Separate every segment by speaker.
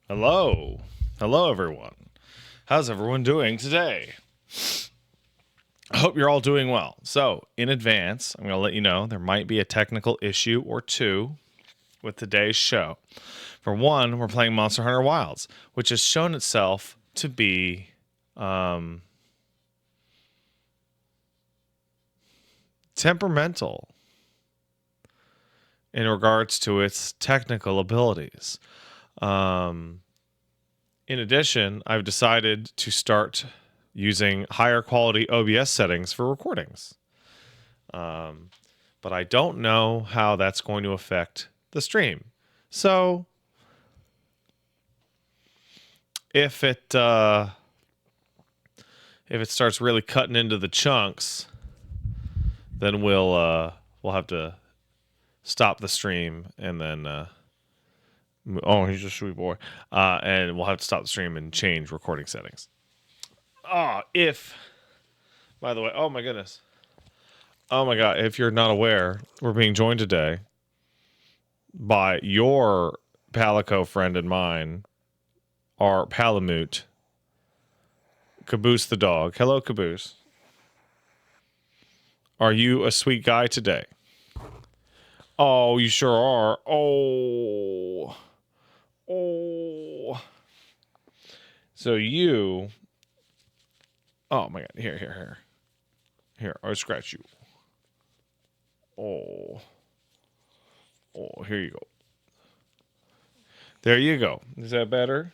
Speaker 1: Hello. Hello, everyone. How's everyone doing today? I hope you're all doing well. So, in advance, I'm going to let you know there might be a technical issue or two with today's show. For one, we're playing Monster Hunter Wilds, which has shown itself to be temperamental in regards to its technical abilities. In addition, I've decided to start using higher quality OBS settings for recordings. But I don't know how that's going to affect the stream. So if it starts really cutting into the chunks, then we'll have to stop the stream and then oh, he's a sweet boy. And we'll have to stop the stream and change recording settings. If by the way, oh my goodness. Oh my god, if you're not aware, we're being joined today by your Palico friend and mine, our Palamute, Caboose the dog. Hello, Caboose. Are you a sweet guy today? Oh, you sure are. Oh. Oh. So you. Oh my god. Here. Here, I'll scratch you. Oh. Oh, here you go. There you go. Is that better?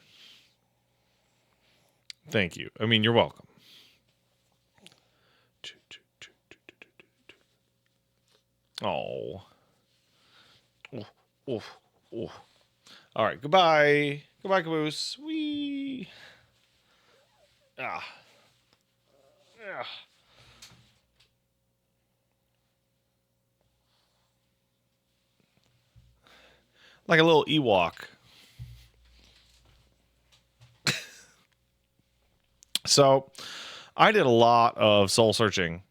Speaker 1: Thank you. I mean, you're welcome. Oh. Oof, oof, oof. All right, goodbye. Goodbye, Caboose. Wee. Ah. Ah. Like a little Ewok. So, I did a lot of soul searching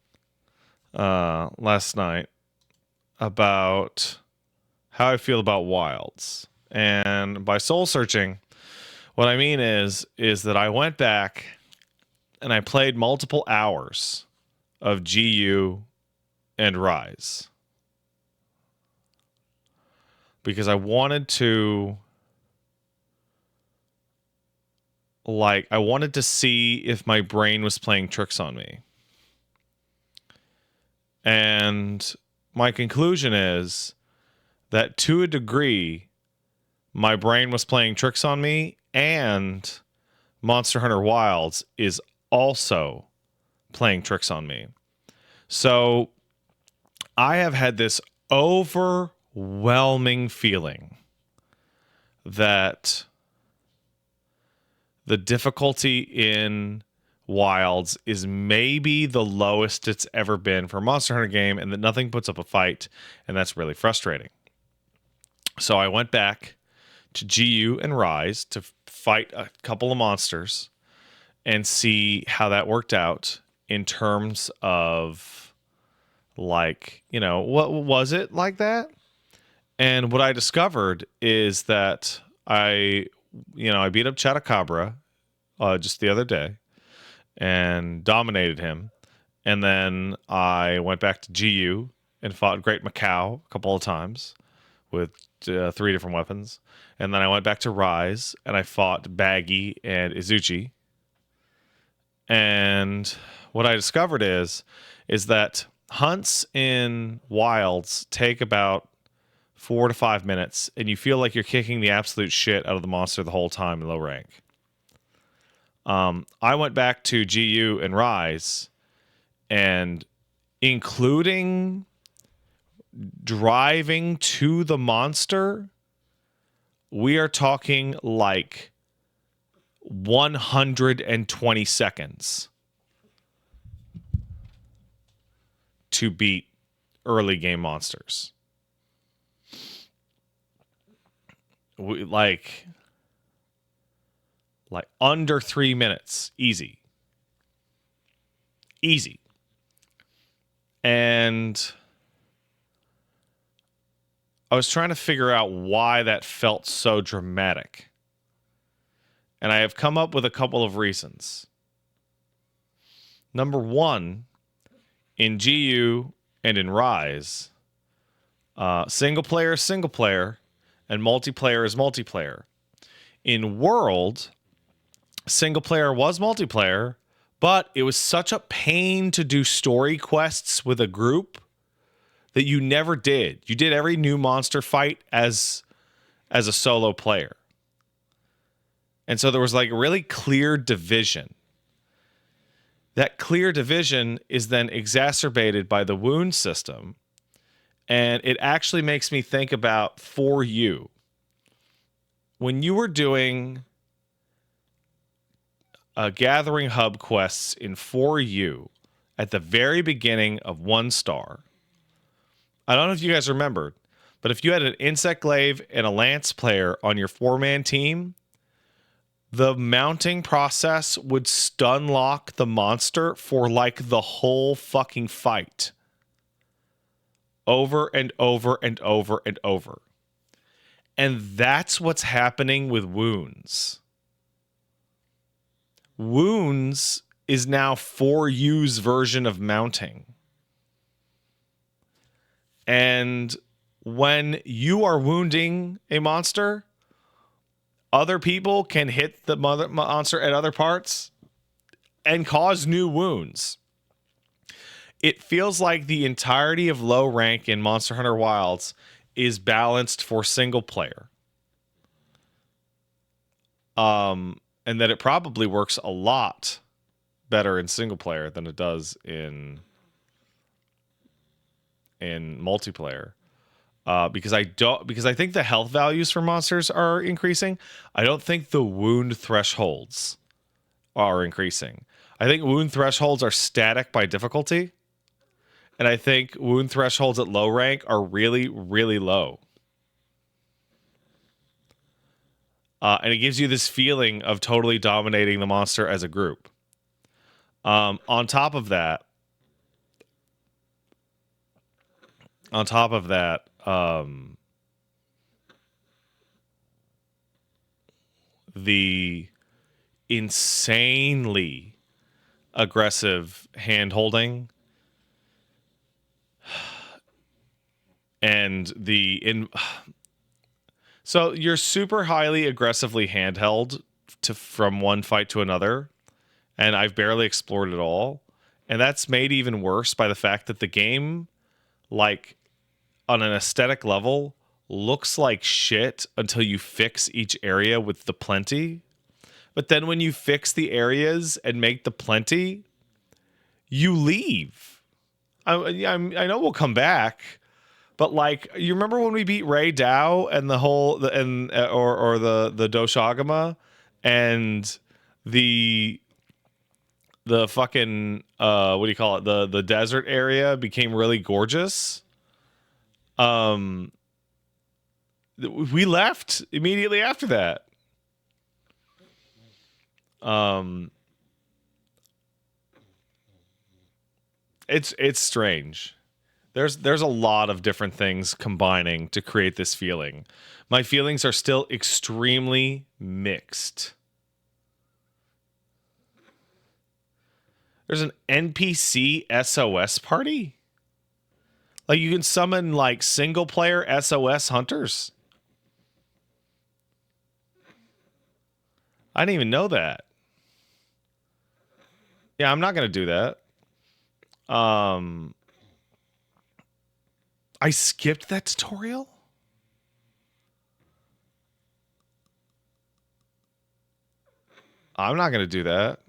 Speaker 1: last night about how I feel about wilds. And by soul searching, what I mean is that I went back and I played multiple hours of GU and Rise because I wanted to I wanted to see if my brain was playing tricks on me. And my conclusion is that to a degree, my brain was playing tricks on me, and Monster Hunter Wilds is also playing tricks on me. So I have had this overwhelming feeling that the difficulty in Wilds is maybe the lowest it's ever been for a Monster Hunter game, and that nothing puts up a fight, and that's really frustrating. So I went back to GU and Rise to fight a couple of monsters and see how that worked out in terms of what was it like that? And what I discovered is that I beat up Chatacabra just the other day and dominated him. And then I went back to GU and fought Great Macau a couple of times with 3 different weapons. And then I went back to Rise and I fought Baggy and Izuchi. And what I discovered is that hunts in wilds take about 4 to 5 minutes, and you feel like you're kicking the absolute shit out of the monster the whole time in low rank. I went back to GU and Rise, and including driving to the monster, we are talking like 120 seconds to beat early game monsters. Like under 3 minutes, easy. And I was trying to figure out why that felt so dramatic. And I have come up with a couple of reasons. Number one, in GU and in Rise, single player is single player, and multiplayer is multiplayer. In World, single player was multiplayer, but it was such a pain to do story quests with a group that you never did. You did every new monster fight as a solo player. And so there was like a really clear division. That clear division is then exacerbated by the wound system. And it actually makes me think about For You. When you were doing gathering hub quests in For You at the very beginning of 1 star, I don't know if you guys remembered, but if you had an Insect Glaive and a Lance player on your 4-man team, the mounting process would stun lock the monster for like the whole fucking fight. Over and over and over and over. And that's what's happening with Wounds. Wounds is now For You's version of mounting. And when you are wounding a monster, other people can hit the monster at other parts and cause new wounds. It feels like the entirety of low rank in Monster Hunter Wilds is balanced for single player. And that it probably works a lot better in single player than it does in multiplayer. Because I think the health values for monsters are increasing. I don't think the wound thresholds are increasing. I think wound thresholds are static by difficulty. And I think wound thresholds at low rank are really, really low. And it gives you this feeling of totally dominating the monster as a group. On top of that, the insanely aggressive hand holding and so you're super highly aggressively handheld from one fight to another, and I've barely explored it all, and that's made even worse by the fact that the game, like on an aesthetic level, looks like shit until you fix each area with the plenty. But then when you fix the areas and make the plenty, you leave. I know we'll come back, but like, you remember when we beat Ray Dow and the Doshagama and the fucking what do you call it? The desert area became really gorgeous. We left immediately after that. It's strange. There's a lot of different things combining to create this feeling. My feelings are still extremely mixed. There's an NPC SOS party? Like, you can summon like single player SOS hunters? I didn't even know that. Yeah, I'm not going to do that. I skipped that tutorial? I'm not going to do that.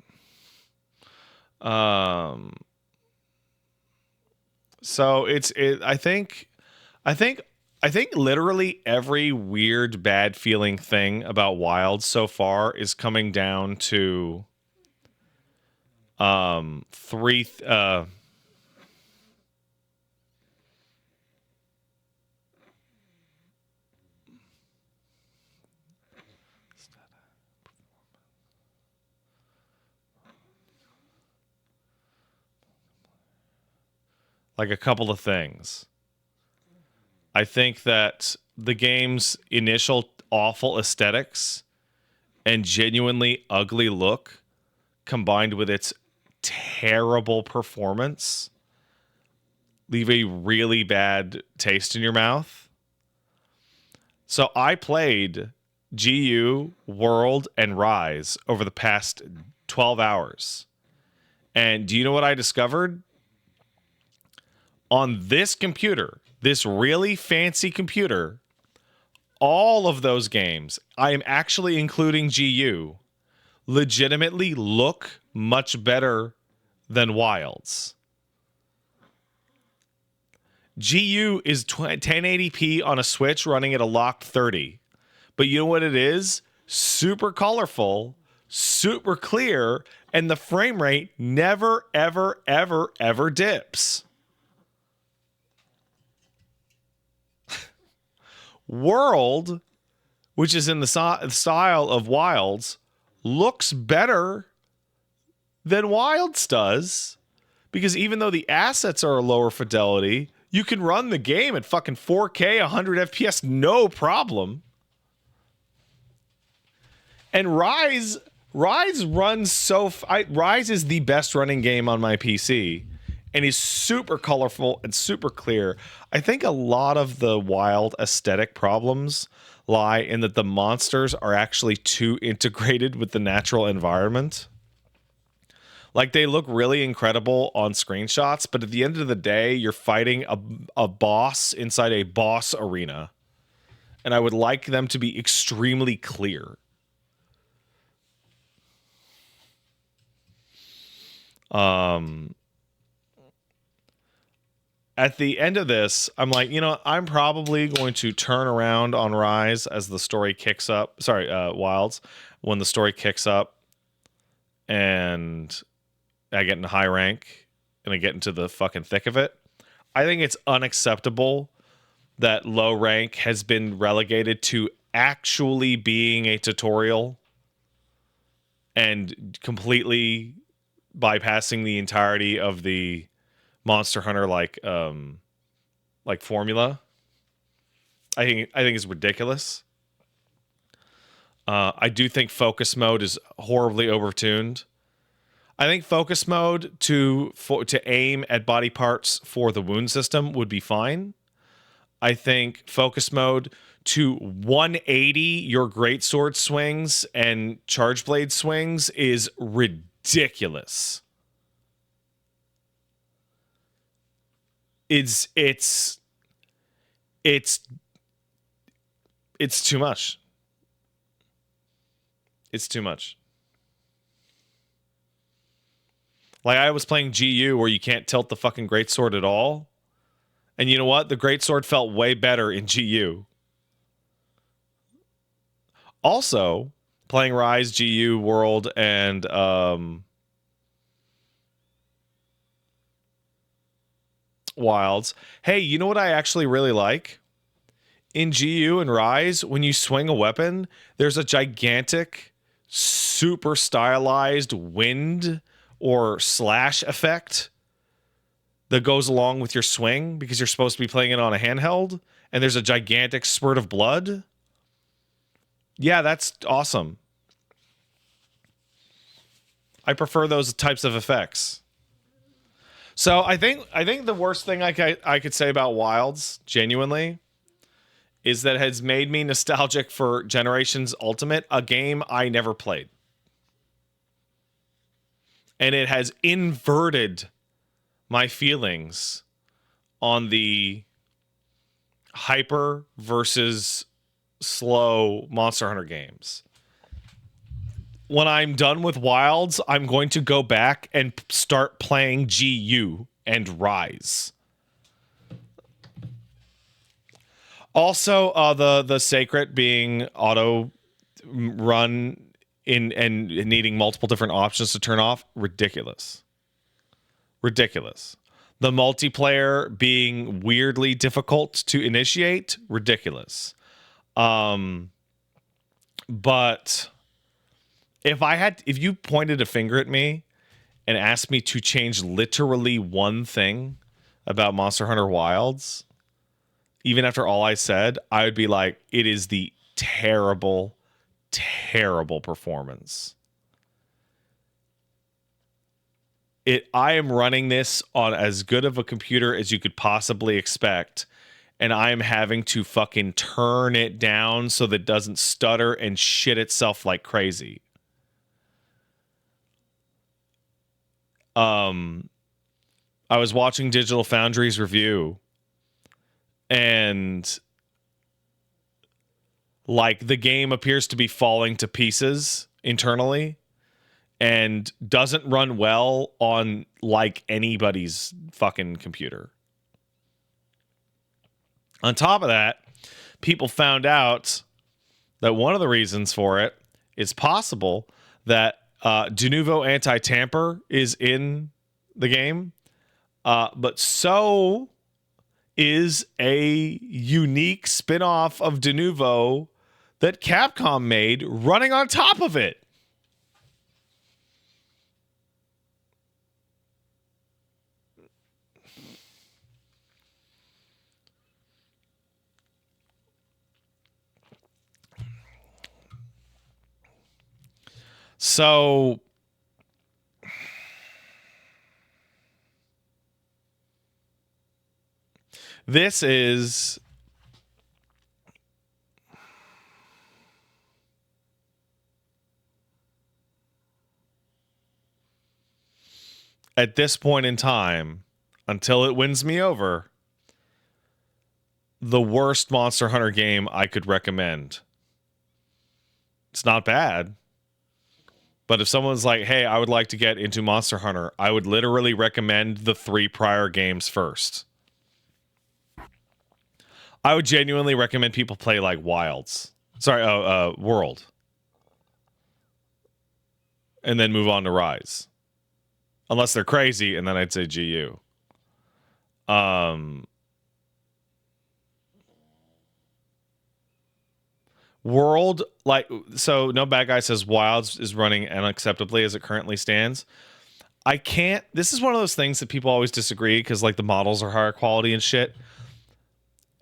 Speaker 1: So I think literally every weird bad feeling thing about Wild so far is coming down to three like a couple of things. I think that the game's initial awful aesthetics and genuinely ugly look combined with its terrible performance leave a really bad taste in your mouth. So I played GU, World, and Rise over the past 12 hours. And do you know what I discovered? On this computer, this really fancy computer, all of those games, I am actually including GU, legitimately look much better than Wilds. GU is 1080p on a Switch running at a locked 30. But you know what it is? Super colorful, super clear, and the frame rate never, ever, ever, ever dips. World, which is in the style of Wilds, looks better than Wilds does, because even though the assets are a lower fidelity, you can run the game at fucking 4K, 100 FPS, no problem. And Rise runs Rise is the best running game on my PC, and is super colorful and super clear. I think a lot of the Wild aesthetic problems lie in that the monsters are actually too integrated with the natural environment. Like, they look really incredible on screenshots, but at the end of the day, you're fighting a boss inside a boss arena. And I would like them to be extremely clear. At the end of this, I'm like, I'm probably going to turn around on Rise as the story kicks up. Sorry, Wilds, when the story kicks up and I get in high rank and I get into the fucking thick of it. I think it's unacceptable that low rank has been relegated to actually being a tutorial and completely bypassing the entirety of the Monster Hunter like formula. I think it's ridiculous. I do think focus mode is horribly overtuned. I think focus mode to aim at body parts for the wound system would be fine. I think focus mode to 180 your greatsword swings and charge blade swings is ridiculous. It's too much. It's too much. Like, I was playing GU where you can't tilt the fucking greatsword at all. And you know what? The greatsword felt way better in GU. Also, playing Rise, GU, World, and Wilds. Hey, you know what I actually really like? In GU and Rise, when you swing a weapon, there's a gigantic, super stylized wind or slash effect that goes along with your swing because you're supposed to be playing it on a handheld, and there's a gigantic spurt of blood. Yeah, that's awesome. I prefer those types of effects. So I think the worst thing I could say about Wilds, genuinely, is that it has made me nostalgic for Generations Ultimate, a game I never played. And it has inverted my feelings on the hyper versus slow Monster Hunter games. When I'm done with Wilds, I'm going to go back and start playing GU and Rise. Also, the Sacred being auto run in and needing multiple different options to turn off, ridiculous. Ridiculous. The multiplayer being weirdly difficult to initiate, ridiculous. But if you pointed a finger at me and asked me to change literally one thing about Monster Hunter Wilds, even after all I said, I would be like, it is the terrible, terrible performance. I am running this on as good of a computer as you could possibly expect, and I am having to fucking turn it down so that it doesn't stutter and shit itself like crazy. I was watching Digital Foundry's review, and like the game appears to be falling to pieces internally and doesn't run well on like anybody's fucking computer. On top of that, people found out that one of the reasons for it is possible that de novo anti-tamper is in the game, but so is a unique spin-off of de novo that Capcom made running on top of it. So this is at this point in time, until it wins me over, the worst Monster Hunter game I could recommend. It's not bad. But if someone's like, hey, I would like to get into Monster Hunter, I would literally recommend the 3 prior games first. I would genuinely recommend people play like Wilds. World. And then move on to Rise. Unless they're crazy, and then I'd say GU. World, so No Bad Guy says Wilds is running unacceptably as it currently stands. I can't, this is one of those things that people always disagree because like the models are higher quality and shit,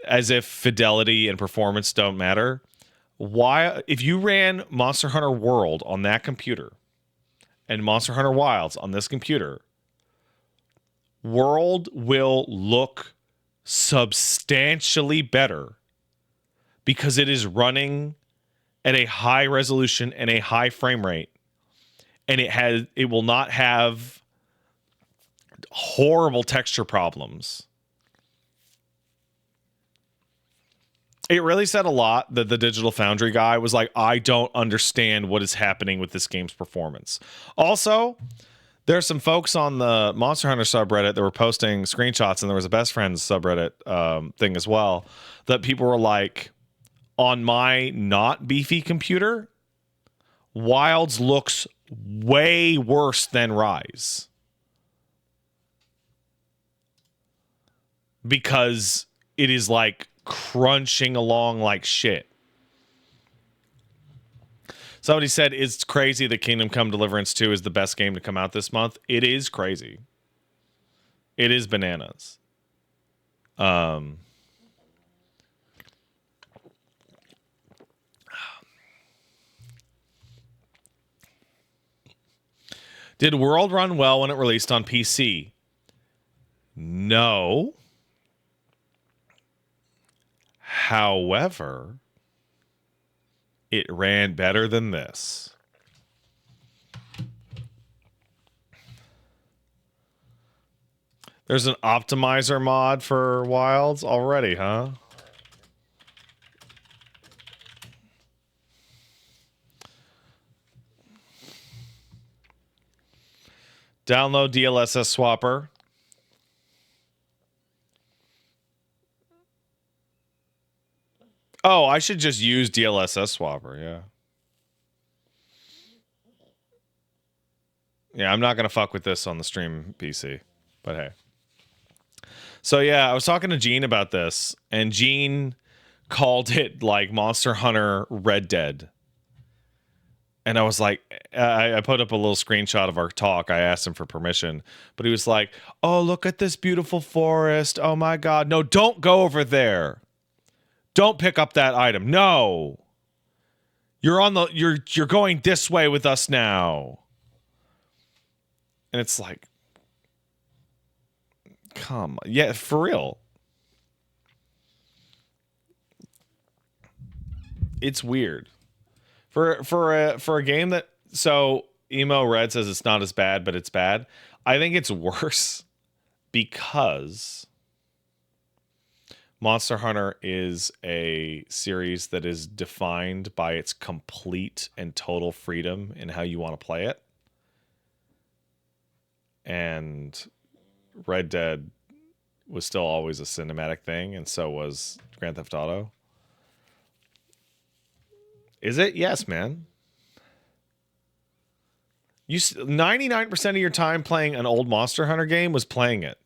Speaker 1: as if fidelity and performance don't matter. Why, if you ran Monster Hunter World on that computer and Monster Hunter Wilds on this computer, World will look substantially better because it is running at a high resolution and a high frame rate, and it will not have horrible texture problems. It really said a lot that the Digital Foundry guy was like, I don't understand what is happening with this game's performance. Also, there's some folks on the Monster Hunter subreddit that were posting screenshots, and there was a best friends subreddit thing as well, that people were like, on my not beefy computer, Wilds looks way worse than Rise. Because it is like crunching along like shit. Somebody said it's crazy that Kingdom Come Deliverance 2 is the best game to come out this month. It is crazy. It is bananas. Did World run well when it released on PC? No. However, it ran better than this. There's an optimizer mod for Wilds already, huh? Download DLSS Swapper. Oh, I should just use DLSS Swapper, yeah. Yeah, I'm not going to fuck with this on the stream PC, but hey. So yeah, I was talking to Gene about this, and Gene called it like Monster Hunter Red Dead. And I was like, I put up a little screenshot of our talk. I asked him for permission, but he was like, oh, look at this beautiful forest. Oh my God. No, don't go over there. Don't pick up that item. No. You're going this way with us now. And it's like, come on. Yeah, for real. It's weird. For a game that, so Emo Red says it's not as bad, but it's bad. I think it's worse because Monster Hunter is a series that is defined by its complete and total freedom in how you want to play it. And Red Dead was still always a cinematic thing, and so was Grand Theft Auto. Is it? Yes, man. 99% of your time playing an old Monster Hunter game was playing it.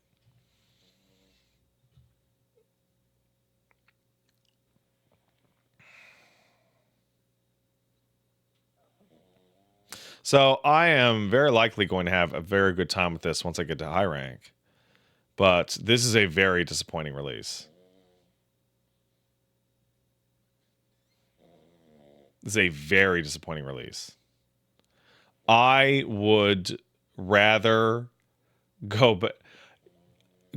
Speaker 1: So I am very likely going to have a very good time with this once I get to high rank. But this is a very disappointing release. This is a very disappointing release. I would rather go, but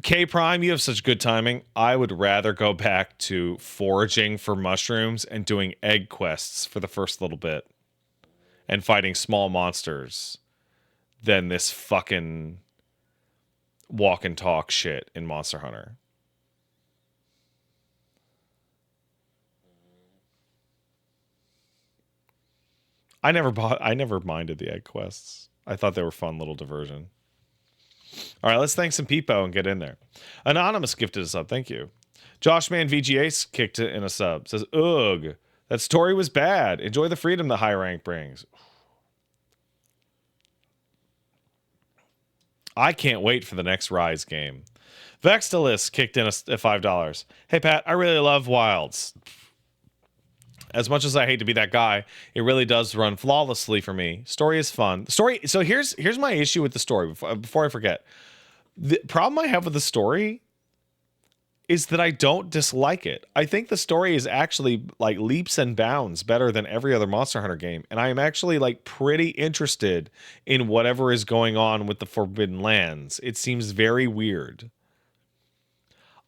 Speaker 1: K Prime, you have such good timing. I would rather go back to foraging for mushrooms and doing egg quests for the first little bit and fighting small monsters than this fucking walk and talk shit in Monster Hunter. I never minded the egg quests. I thought they were fun little diversion. All right, let's thank some people and get in there. Anonymous gifted us up. Thank you. Joshman VGA kicked it in a sub. Says, ugh, that story was bad. Enjoy the freedom the high rank brings. I can't wait for the next Rise game. Vextalis kicked in at $5. Hey, Pat, I really love Wilds. As much as I hate to be that guy, it really does run flawlessly for me. Story is fun. The story. So here's my issue with the story. Before I forget, the problem I have with the story is that I don't dislike it. I think the story is actually like leaps and bounds better than every other Monster Hunter game, and I am actually like pretty interested in whatever is going on with the Forbidden Lands. It seems very weird.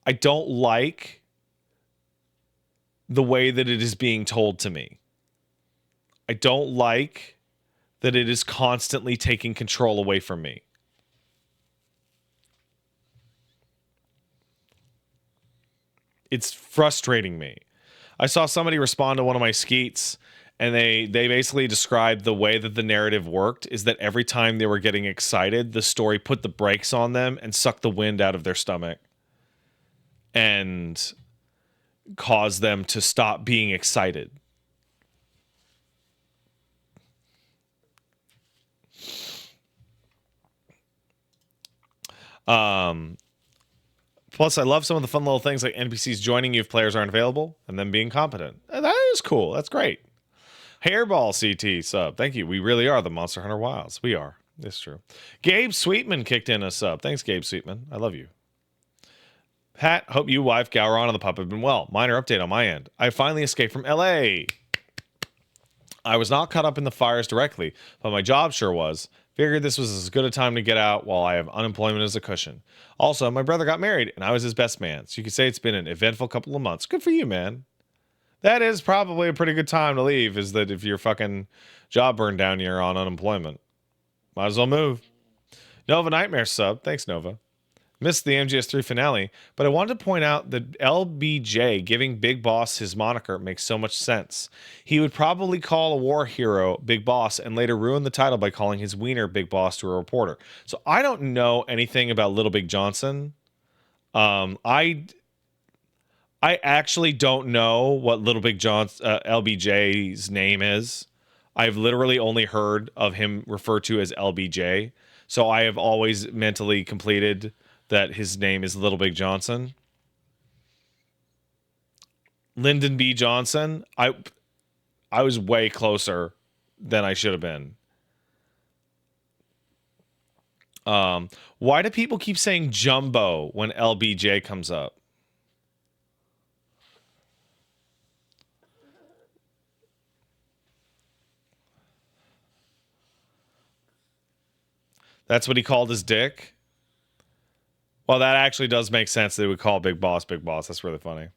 Speaker 1: I don't like the way that it is being told to me. I don't like that it is constantly taking control away from me. It's frustrating me. I saw somebody respond to one of my skeets, and they basically described the way that the narrative worked is that every time they were getting excited, the story put the brakes on them and sucked the wind out of their stomach and caused them to stop being excited. Plus, I love some of the fun little things like NPCs joining you if players aren't available and them being competent. That is cool. That's great. Hairball CT sub. Thank you. We really are the Monster Hunter Wilds. We are. It's true. Gabe Sweetman kicked in a sub. Thanks, Gabe Sweetman. I love you. Pat, hope you, wife, Gowron, and the pup have been well. Minor update on my end. I finally escaped from LA. I was not caught up in the fires directly, but my job sure was. Figured this was as good a time to get out while I have unemployment as a cushion. Also, my brother got married, and I was his best man, so you could say it's been an eventful couple of months. Good for you, man. That is probably a pretty good time to leave, is that if your fucking job burned down, you're on unemployment. Might as well move. Nova Nightmare sub. Thanks, Nova. Missed the MGS3 finale, but I wanted to point out that LBJ giving Big Boss his moniker makes so much sense. He would probably call a war hero Big Boss and later ruin the title by calling his wiener Big Boss to a reporter. So I don't know anything about Little Big Johnson. I actually don't know what Little Big Johnson LBJ's name is. I've literally only heard of him referred to as LBJ. So I have always mentally completed that his name is Little Big Johnson. Lyndon B. Johnson. I was way closer than I should have been. Why do people keep saying Jumbo when LBJ comes up? That's what he called his dick? Well, that actually does make sense. They would call Big Boss Big Boss. That's really funny.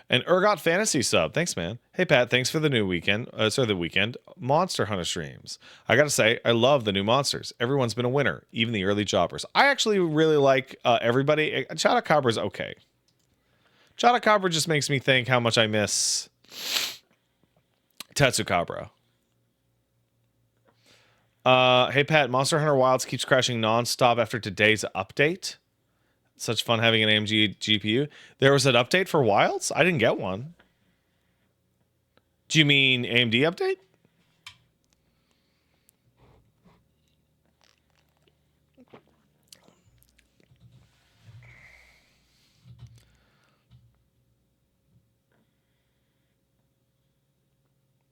Speaker 1: And Urgot Fantasy sub. Thanks, man. Hey, Pat. Thanks for the new weekend. The weekend Monster Hunter streams. I got to say, I love the new monsters. Everyone's been a winner, even the early jobbers. I actually really like everybody. Chatacabra's okay. Chatacabra just makes me think how much I miss Tetsukabra. Hey, Pat. Monster Hunter Wilds keeps crashing nonstop after today's update. Such fun having an AMG GPU. There was an update for Wilds? I didn't get one. Do you mean AMD update?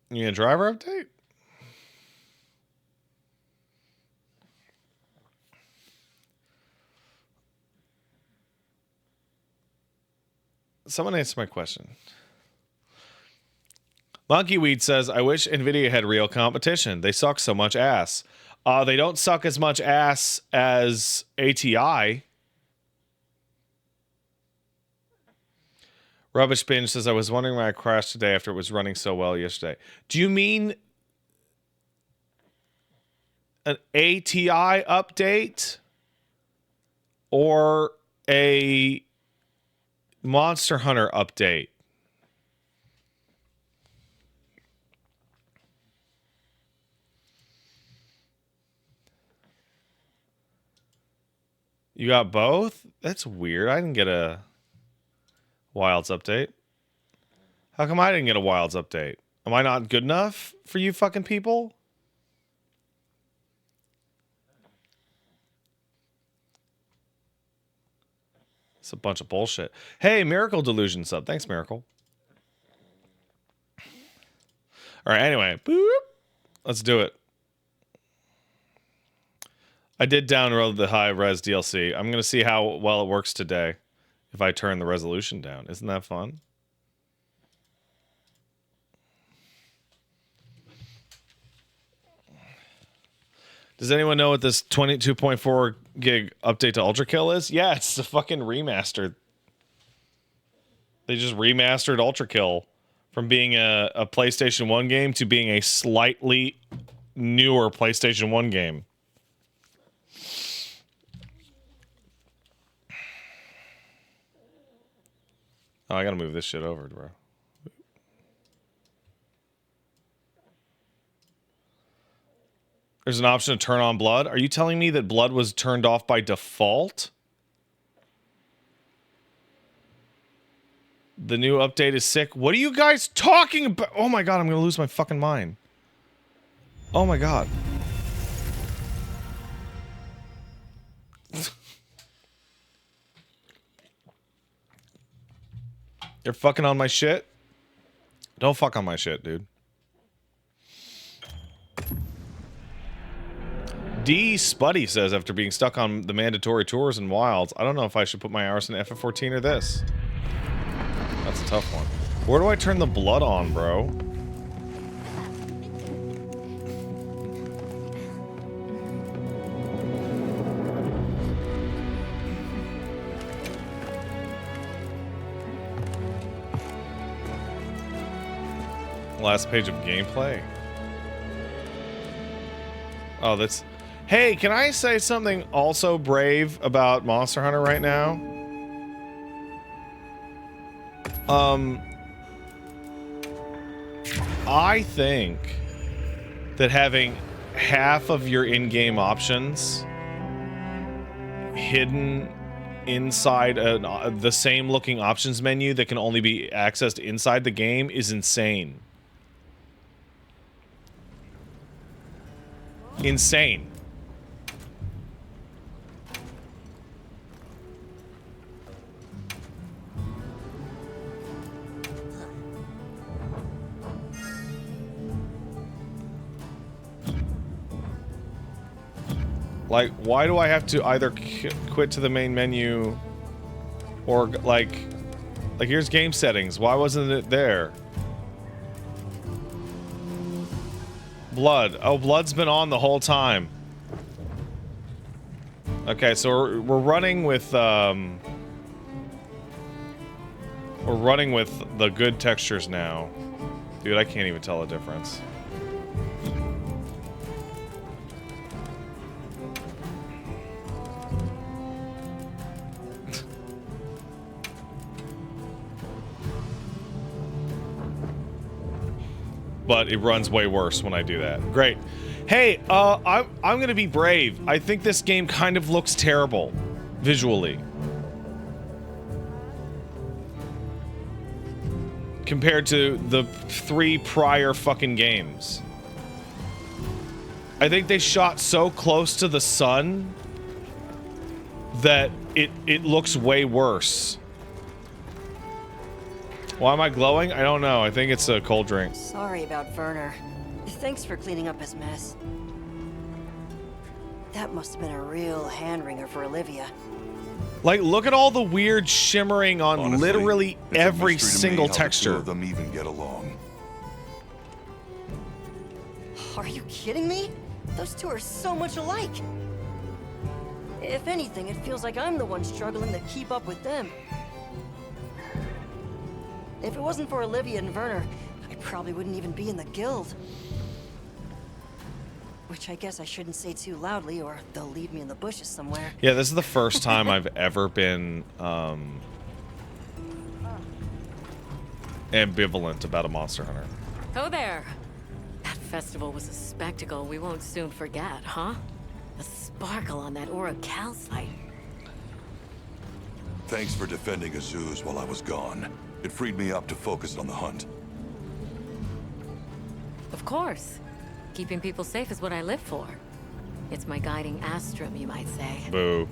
Speaker 1: You mean a driver update? Someone answer my question. Monkeyweed says, I wish NVIDIA had real competition. They suck so much ass. They don't suck as much ass as ATI. Rubbish Binge says, I was wondering why I crashed today after it was running so well yesterday. Do you mean an ATI update? Or a Monster Hunter update? You got both? That's weird. I didn't get a Wilds update. How come I didn't get a Wilds update? Am I not good enough for you fucking people? It's a bunch of bullshit. Hey, Miracle Delusion sub. Thanks, Miracle. All right, anyway. Boop. Let's do it. I did download the high-res DLC. I'm going to see how well it works today if I turn the resolution down. Isn't that fun? Does anyone know what this 22.4 gig update to Ultra Kill is? Yeah, it's a fucking remastered. They just remastered Ultra Kill from being a PlayStation 1 game to being a slightly newer PlayStation 1 game. Oh, I gotta move this shit over, bro. There's an option to turn on blood. Are you telling me that blood was turned off by default? The new update is sick. What are you guys talking about? Oh my god, I'm gonna lose my fucking mind. Oh my god. You're fucking on my shit? Don't fuck on my shit, dude. D. Spuddy says, after being stuck on the mandatory tours in Wilds, I don't know if I should put my hours in FF14 or this. That's a tough one. Where do I turn the blood on, bro? Last page of gameplay. Oh, that's... Hey, can I say something also brave about Monster Hunter right now? I think that having half of your in-game options hidden inside the same looking options menu that can only be accessed inside the game is insane. Insane. Like, why do I have to either quit to the main menu or, like, here's game settings. Why wasn't it there? Blood. Oh, blood's been on the whole time. Okay, so we're running with the good textures now. Dude, I can't even tell the difference. But it runs way worse when I do that. Great. Hey, I'm gonna be brave. I think this game kind of looks terrible, visually. Compared to the 3 prior fucking games. I think they shot so close to the sun that it looks way worse. Why am I glowing? I don't know. I think it's a cold drink.
Speaker 2: Sorry about Werner. Thanks for cleaning up his mess. That must have been a real hand-wringer for Olivia.
Speaker 1: Like, look at all the weird shimmering on
Speaker 3: Honestly,
Speaker 1: literally
Speaker 3: it's a
Speaker 1: every
Speaker 3: mystery to me
Speaker 1: single
Speaker 3: how the
Speaker 1: texture.
Speaker 3: two of them even get along.
Speaker 2: Are you kidding me? Those two are so much alike. If anything, it feels like I'm the one struggling to keep up with them. If it wasn't for Olivia and Werner, I probably wouldn't even be in the guild. Which I guess I shouldn't say too loudly, or they'll leave me in the bushes somewhere.
Speaker 1: Yeah, this is the first time I've ever been ambivalent about a Monster Hunter.
Speaker 4: Ho there! That festival was a spectacle we won't soon forget, huh? The sparkle on that Aura calcite.
Speaker 3: Thanks for defending Azuz while I was gone. It freed me up to focus on the hunt.
Speaker 4: Of course. Keeping people safe is what I live for. It's my guiding astrum, you might say.
Speaker 1: Boo.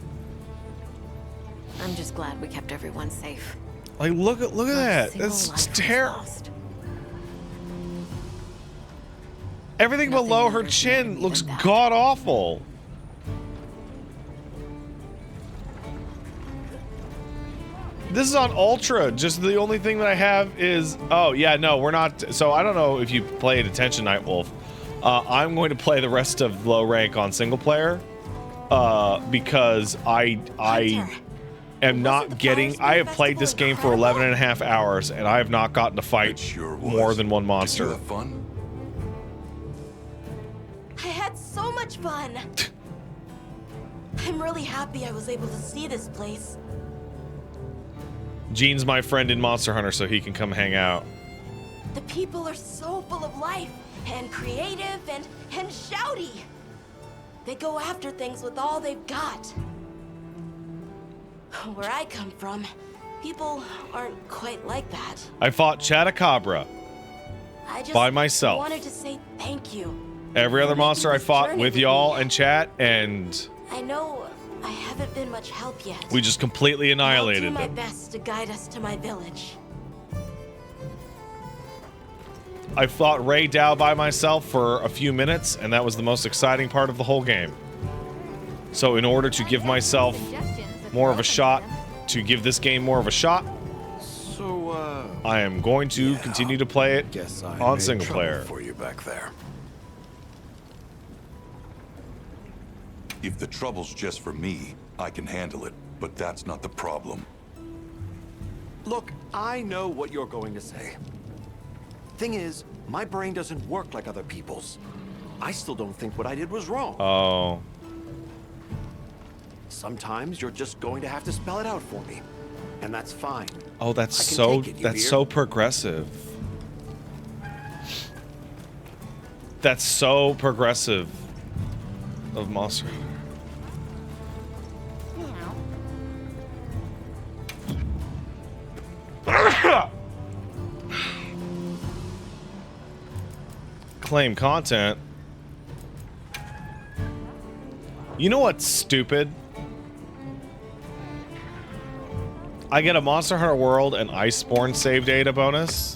Speaker 4: I'm just glad we kept everyone safe.
Speaker 1: Like, look at
Speaker 4: Not a
Speaker 1: that.
Speaker 4: single
Speaker 1: That's
Speaker 4: life was
Speaker 1: terrible.
Speaker 4: lost.
Speaker 1: Everything
Speaker 4: Nothing
Speaker 1: below her
Speaker 4: matters more to
Speaker 1: chin
Speaker 4: me
Speaker 1: looks
Speaker 4: than that.
Speaker 1: god awful. This is on Ultra. Just the only thing that I have is... Oh, yeah, no, we're not... So, I don't know if you played Attention Nightwolf. I'm going to play the rest of low rank on single player. Because I am not getting... I have played this game for 11 and a half hours, and I have not gotten to fight
Speaker 3: It sure was.
Speaker 1: more than one
Speaker 3: Did
Speaker 1: monster.
Speaker 3: you have fun?
Speaker 5: I had so much fun. I'm really happy I was able to see this place.
Speaker 1: Gene's my friend in Monster Hunter, so he can come hang out.
Speaker 5: The people are so full of life and creative and shouty. They go after things with all they've got. Where I come from, people aren't quite like that.
Speaker 1: I fought Chatacabra.
Speaker 5: I just
Speaker 1: By myself.
Speaker 5: wanted to say thank you.
Speaker 1: Every other
Speaker 5: for
Speaker 1: monster I
Speaker 5: making this
Speaker 1: fought
Speaker 5: journey
Speaker 1: with
Speaker 5: me.
Speaker 1: y'all and chat, and
Speaker 5: I know I haven't been much help yet.
Speaker 1: we just completely
Speaker 5: I'll do
Speaker 1: annihilated
Speaker 5: my
Speaker 1: them.
Speaker 5: best to guide us to my village.
Speaker 1: I fought Ray Dow by myself for a few minutes, and that was the most exciting part of the whole game. So in order to give myself more of a shot, to give this game more of a shot,
Speaker 6: So,
Speaker 1: I am going to continue to play it
Speaker 6: guess I
Speaker 1: on
Speaker 6: made
Speaker 1: single
Speaker 6: trouble
Speaker 1: player.
Speaker 6: for you back there.
Speaker 3: If the trouble's just for me, I can handle it. But that's not the problem.
Speaker 6: Look, I know what you're going to say. Thing is, my brain doesn't work like other people's. I still don't think what I did was wrong.
Speaker 1: Oh.
Speaker 6: Sometimes you're just going to have to spell it out for me. And that's fine.
Speaker 1: Oh, that's
Speaker 6: I can
Speaker 1: so
Speaker 6: take it, you
Speaker 1: that's
Speaker 6: hear?
Speaker 1: so progressive. That's so progressive of Monster Hunter. Claim content. You know what's stupid? I get a Monster Hunter World and Iceborne save data bonus.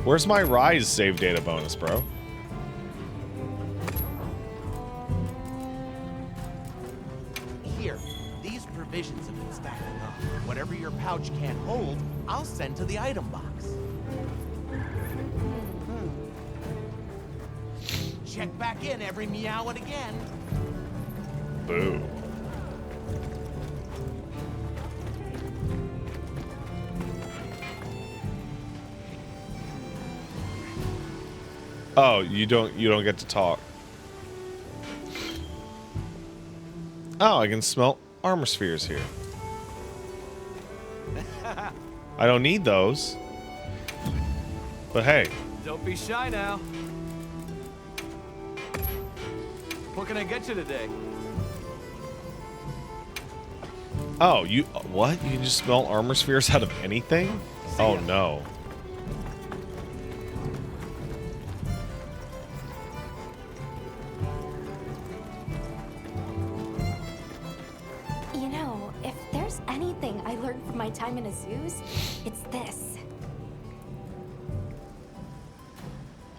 Speaker 1: Where's my Rise save data bonus, bro?
Speaker 7: Here, these provisions have been stacking up. Whatever your pouch can't hold, I'll send to the item box. Check back in every meow and again.
Speaker 1: Boo. Oh, you don't get to talk. Oh, I can smelt armor spheres here. I don't need those. But hey.
Speaker 8: Don't be shy now. What can I get you today?
Speaker 1: Oh, you what? You can just smelt armor spheres out of anything? Oh no.
Speaker 5: You know, if there's anything I learned from my time in Azuz, it's this.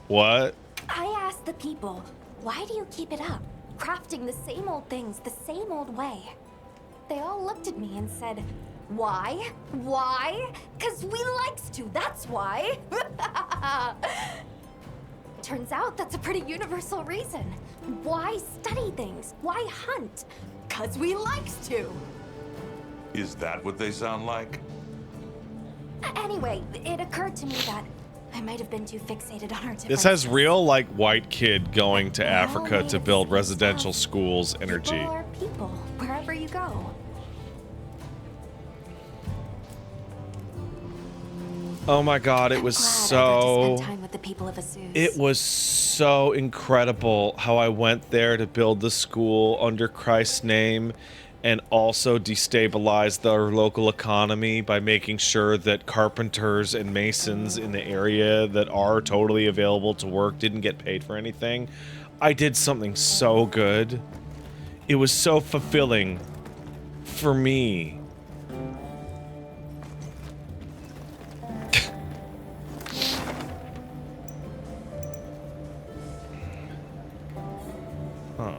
Speaker 1: What?
Speaker 5: I asked the people, why do you keep it up? Crafting the same old things the same old way. They all looked at me and said, why? Why? 'Cause we likes to, that's why. Turns out that's a pretty universal reason. Why study things? Why hunt? 'Cause we likes to.
Speaker 3: Is that what they sound like?
Speaker 5: Anyway, it occurred to me that I might have been too fixated on our differences.
Speaker 1: This has real like white kid going to
Speaker 5: We're all
Speaker 1: Africa
Speaker 5: made
Speaker 1: to
Speaker 5: of
Speaker 1: build
Speaker 5: the same
Speaker 1: residential
Speaker 5: stuff.
Speaker 1: schools energy.
Speaker 5: People are people, wherever you go.
Speaker 1: Oh my god, it was
Speaker 5: Glad I got to
Speaker 1: so
Speaker 5: spend time with the people of Azuz.
Speaker 1: it was so incredible how I went there to build the school under Christ's name and also destabilize the local economy by making sure that carpenters and masons in the area that are totally available to work didn't get paid for anything. I did something so good. It was so fulfilling for me. Huh.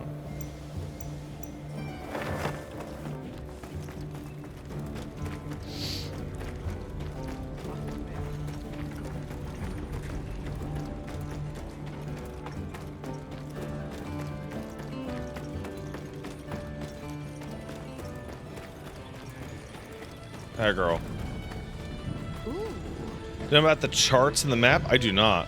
Speaker 1: Hi, girl.
Speaker 5: Ooh.
Speaker 1: You know about the charts in the map? I do not.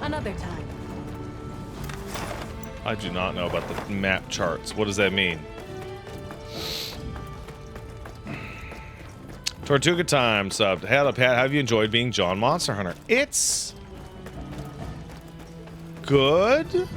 Speaker 4: Another time.
Speaker 1: I do not know about the map charts. What does that mean? Tortuga Time subbed. Hello, Pat. Have you enjoyed being John Monster Hunter? It's good.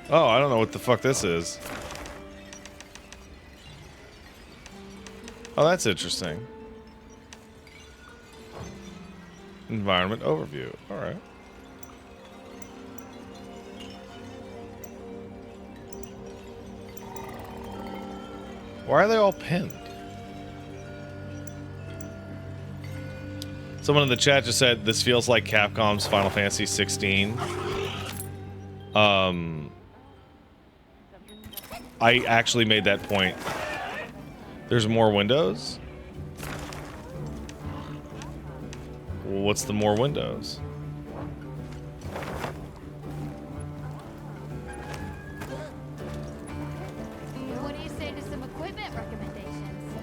Speaker 1: Oh, I don't know what the fuck this is. Oh, that's interesting. Environment overview. All right. Why are they all pinned? Someone in the chat just said this feels like Capcom's Final Fantasy 16. I actually made that point. There's more windows? Well, what's the more windows?
Speaker 9: What do you say to some equipment recommendations?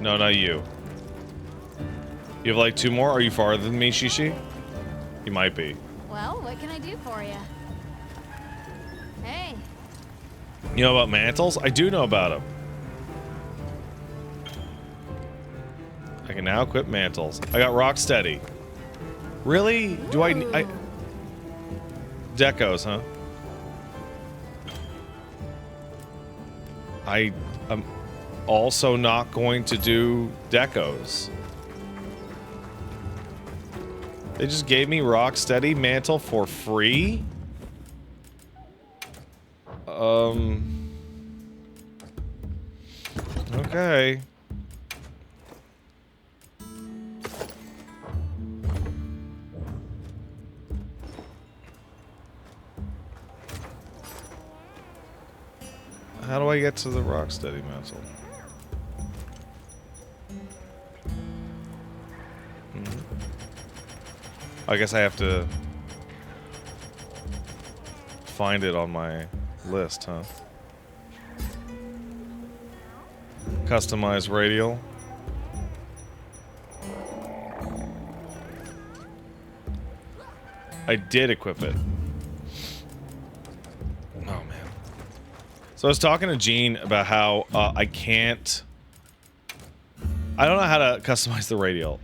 Speaker 1: No, not you. You have like two more? Are you farther than me, Shishi? You might be.
Speaker 9: Well, what can I do for you? Hey,
Speaker 1: You know about mantles? I do know about them. I can now equip mantles. I got Rocksteady. Really? Do I Decos, huh? I am also not going to do decos. They just gave me Rocksteady mantle for free? Okay. How do I get to the Rocksteady mantle? I guess I have to find it on my list, huh? Customize radial. I did equip it. Oh, man. So I was talking to Gene about how I don't know how to customize the radial.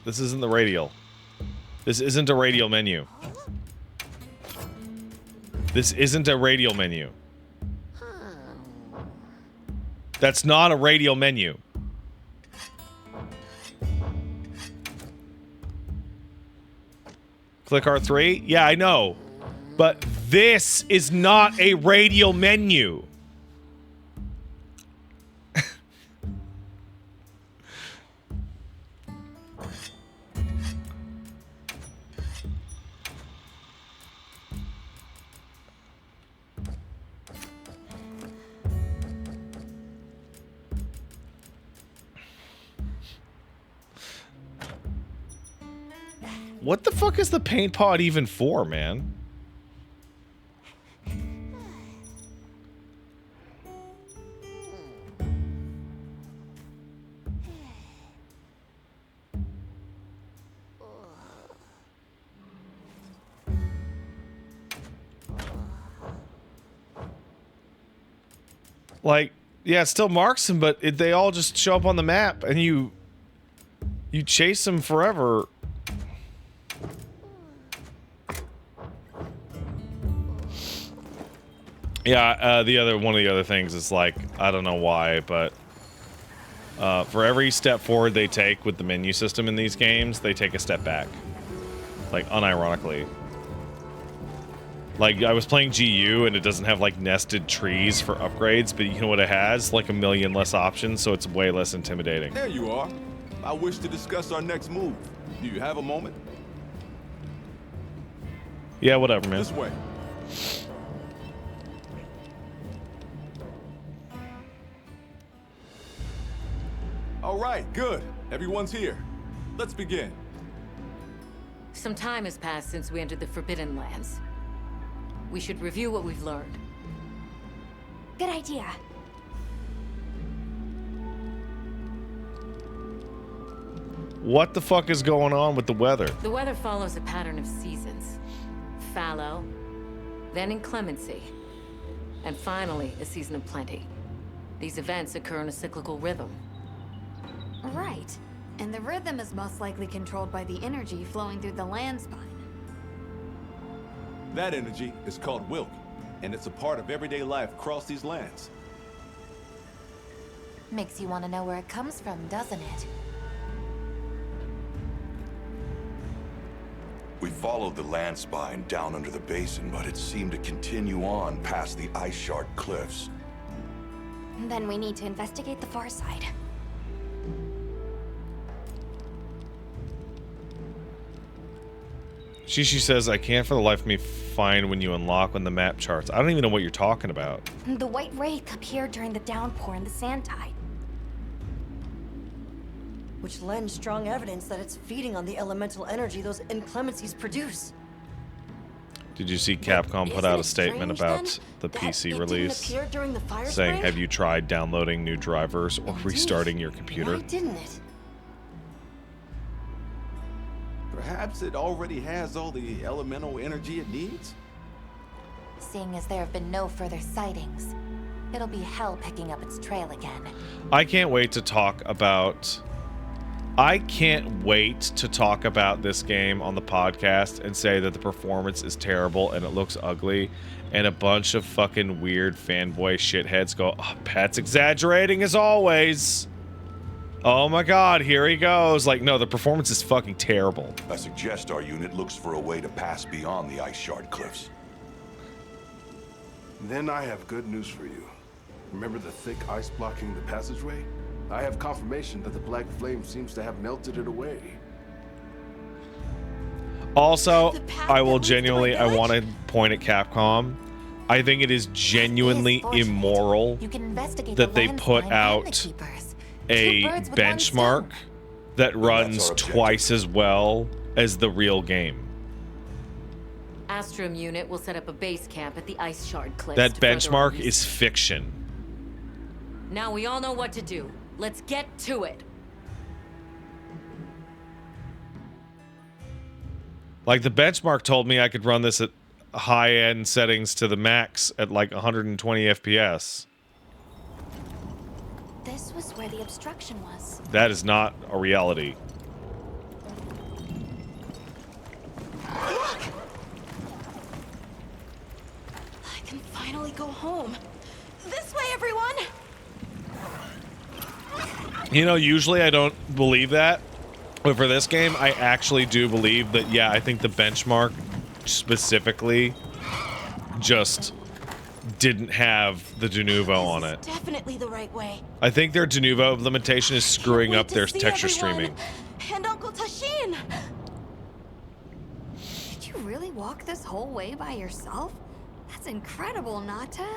Speaker 1: This isn't the radial. This isn't a radial menu. This isn't a radial menu. That's not a radial menu. Click R3? Yeah, I know. But this is not a radial menu. What the fuck is the paint pod even for, man? Like, yeah, it still marks them, but they all just show up on the map, and you chase them forever. Yeah, one of the other things is like, I don't know why, but for every step forward they take with the menu system in these games, they take a step back. Like, unironically. Like, I was playing GU and it doesn't have like nested trees for upgrades, but you know what it has? Like a million less options, so it's way less intimidating.
Speaker 10: There you are. I wish to discuss our next move. Do you have a moment?
Speaker 1: Yeah, whatever, man.
Speaker 10: This way. All right, good. Everyone's here. Let's begin.
Speaker 4: Some time has passed since we entered the Forbidden Lands. We should review what we've learned.
Speaker 5: Good idea.
Speaker 1: What the fuck is going on with the weather?
Speaker 4: The weather follows a pattern of seasons. Fallow, then inclemency, and finally a season of plenty. These events occur in a cyclical rhythm.
Speaker 9: Right. And the rhythm is most likely controlled by the energy flowing through the land spine.
Speaker 10: That energy is called Wilk, and it's a part of everyday life across these lands.
Speaker 5: Makes you want to know where it comes from, doesn't it?
Speaker 3: We followed the land spine down under the basin, but it seemed to continue on past the ice shard cliffs.
Speaker 5: Then we need to investigate the far side.
Speaker 1: Shishi says, I can't for the life of me find when you unlock on the map charts. I don't even know what you're talking about.
Speaker 5: The white ray appeared during the downpour and the sand tide.
Speaker 2: Which lends strong evidence that it's feeding on the elemental energy those inclemencies produce.
Speaker 1: Did you see Capcom put out a statement about the PC release saying, have you tried downloading new drivers or restarting your computer?
Speaker 2: Why didn't it?
Speaker 10: Perhaps it already has all the elemental energy it needs?
Speaker 5: Seeing as there have been no further sightings, it'll be hell picking up its trail again.
Speaker 1: I can't wait to talk about this game on the podcast and say that the performance is terrible and it looks ugly, and a bunch of fucking weird fanboy shitheads go, oh, Pat's exaggerating as always. Oh my god, here he goes. Like, no, the performance is fucking terrible.
Speaker 3: I suggest our unit looks for a way to pass beyond the ice shard cliffs.
Speaker 11: Then I have good news for you. Remember the thick ice blocking the passageway? I have confirmation that the black flame seems to have melted it away.
Speaker 1: Also, I will genuinely, I want to point at Capcom. I think it is genuinely immoral that they put out a benchmark that runs twice as well as the real game.
Speaker 4: Astrum unit will set up a base camp at the Ice Shard Cliffs.
Speaker 1: That benchmark is fiction.
Speaker 4: Now we all know what to do. Let's get to it.
Speaker 1: Like, the benchmark told me I could run this at high-end settings to the max at like 120 FPS.
Speaker 5: This was where the obstruction was.
Speaker 1: That is not a reality.
Speaker 2: Look! I can finally go home. This way, everyone!
Speaker 1: You know, usually I don't believe that. But for this game, I actually do believe that, yeah, I think the benchmark specifically just didn't have the de novo on it.
Speaker 2: Definitely the right way.
Speaker 1: I think their de novo implementation is screwing up their texture
Speaker 2: everyone.
Speaker 1: streaming.
Speaker 2: And Uncle Tashin!
Speaker 9: Did you really walk this whole way by yourself? That's incredible, Nata.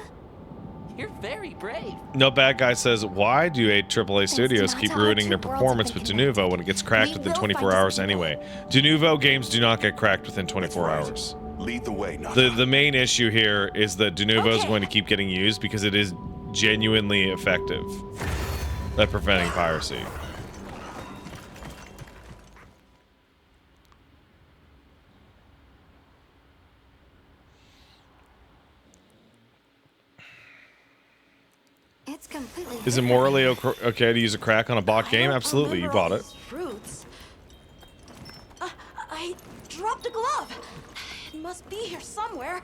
Speaker 7: You're very brave.
Speaker 1: No Bad Guy says, why do AAA studios keep ruining their performance with de novo when it gets cracked within 24 hours anyway? De novo games do not get cracked within 24 hours.
Speaker 3: Lead the way, Nata.
Speaker 1: The main issue here is that de novo is going to keep getting used because it is genuinely effective at preventing piracy.
Speaker 9: It's completely
Speaker 1: Is it morally okay to use a crack on a bot game? Absolutely, you bought it.
Speaker 2: Fruits. I dropped a glove. It must be here somewhere.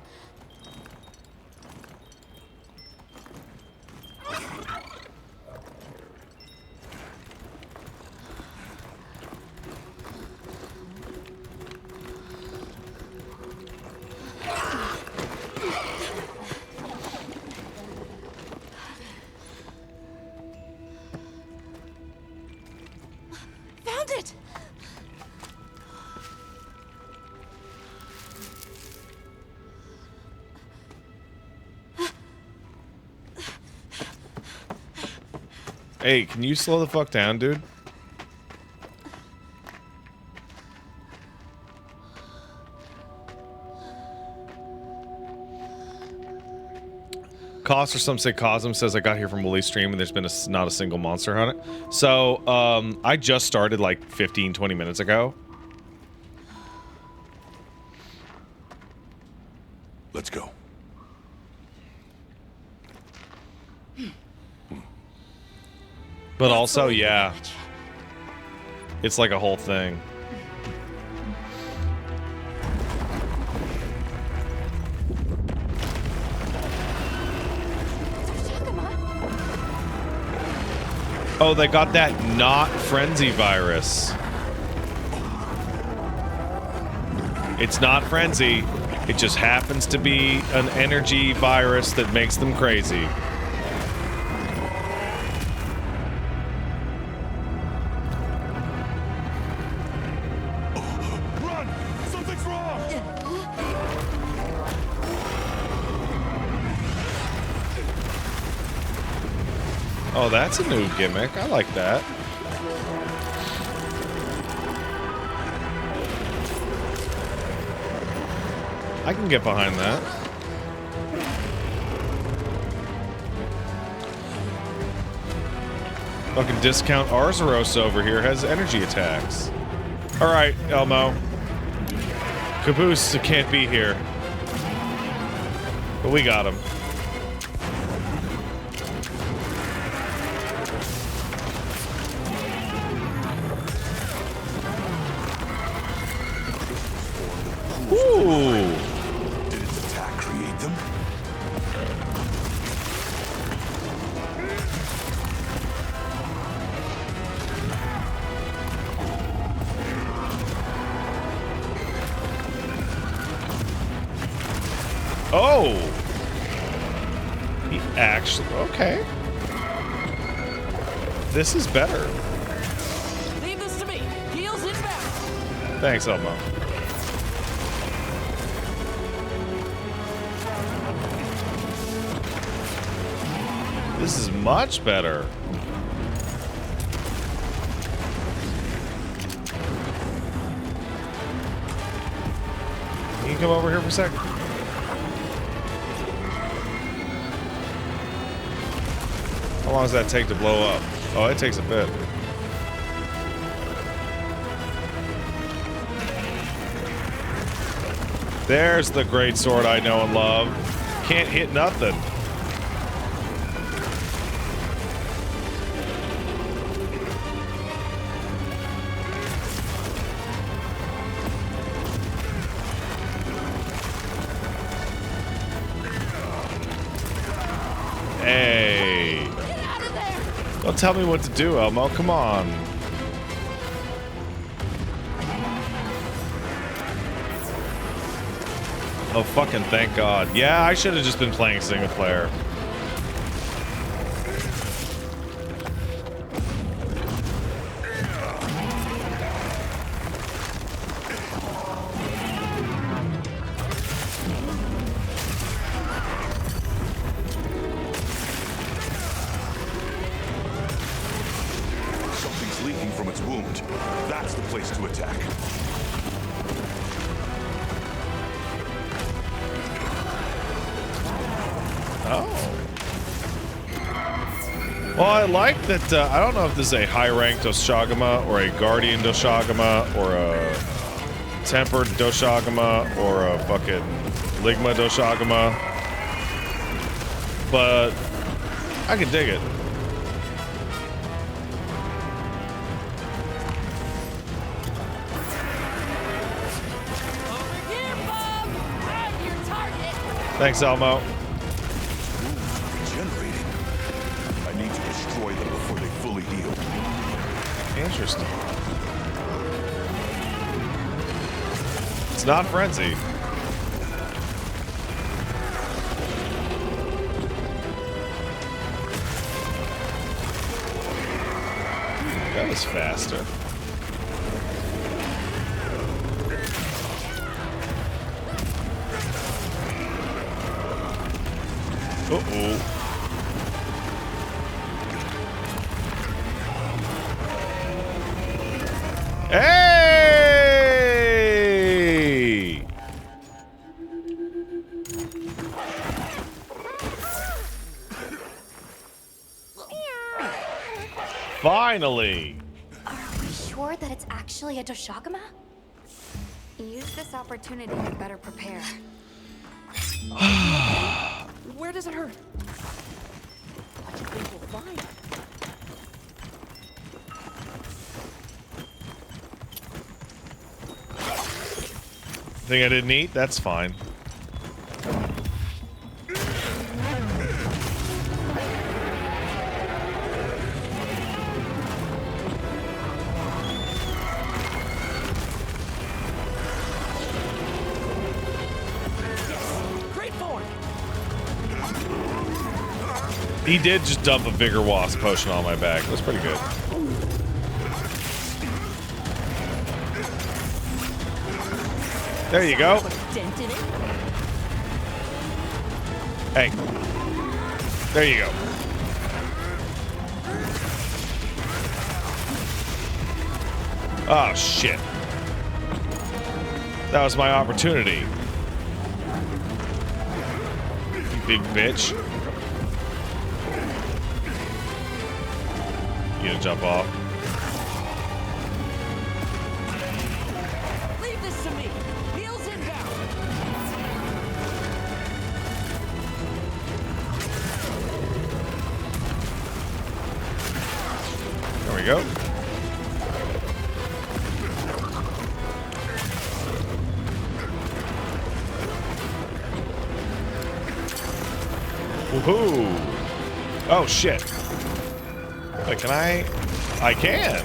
Speaker 2: Found it!
Speaker 1: Hey, can you slow the fuck down, dude? Cost, or some say Cosm, says I got here from Woolly's stream and there's been not a single monster on it. So, I just started like 15, 20 minutes ago.
Speaker 3: Let's go.
Speaker 1: But also, yeah, it's like a whole thing. Oh, they got that not frenzy virus. It's not frenzy. It just happens to be an energy virus that makes them crazy.
Speaker 3: Run! Something's wrong!
Speaker 1: Oh, that's a new gimmick. I like that. I can get behind that. Fucking discount Arzuros over here has energy attacks. Alright, Elmo. Caboose can't be here. But we got him. Ooh.
Speaker 3: Did its attack create them?
Speaker 1: Oh! actually... Okay. This is better.
Speaker 7: Leave this to me. Heels inbound.
Speaker 1: Thanks, Elmo. This is much better. Can you come over here for a second? How long does that take to blow up? Oh, it takes a bit. There's the great sword I know and love. Can't hit nothing. Hey. Don't tell me what to do, Elmo. Come on. Oh, fucking thank God. Yeah, I should have just been playing single player.
Speaker 3: Something's leaking from its wound. That's the place to attack.
Speaker 1: Oh. Well, I like that. I don't know if this is a high-ranked Doshagama or a Guardian Doshagama or a Tempered Doshagama or a fucking Ligma Doshagama, but I can dig it.
Speaker 7: Over here, Bob. I'm your target.
Speaker 1: Thanks, Elmo.
Speaker 3: Regenerating. I need to destroy them before they fully heal.
Speaker 1: Interesting. It's not Frenzy. That was faster. Uh-oh. Hey! Finally!
Speaker 5: Are we sure that it's actually a Doshagama?
Speaker 9: Use this opportunity to better prepare.
Speaker 7: Where does it hurt? What do you think we'll find?
Speaker 1: Thing I didn't eat? That's fine.
Speaker 7: Great form.
Speaker 1: He did just dump a Vigor Wasp potion on my back. It was pretty good. There you go.
Speaker 2: Dent in it?
Speaker 1: Hey. There you go. Oh, shit. That was my opportunity. You big bitch. You gonna jump off?
Speaker 7: Leave this to me. Heels inbound.
Speaker 1: There we go. Woohoo! Oh shit! Wait, can I? I can.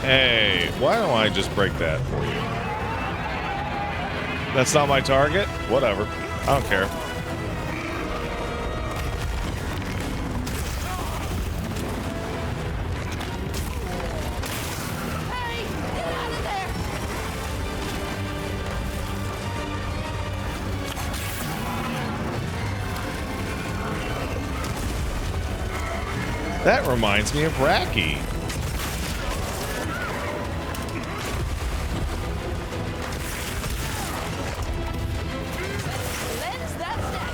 Speaker 1: Hey, why don't I just break that for you? That's not my target? Whatever. I don't care.
Speaker 5: Hey, get out of there!
Speaker 1: That reminds me of Racky.
Speaker 5: Lens, that's next.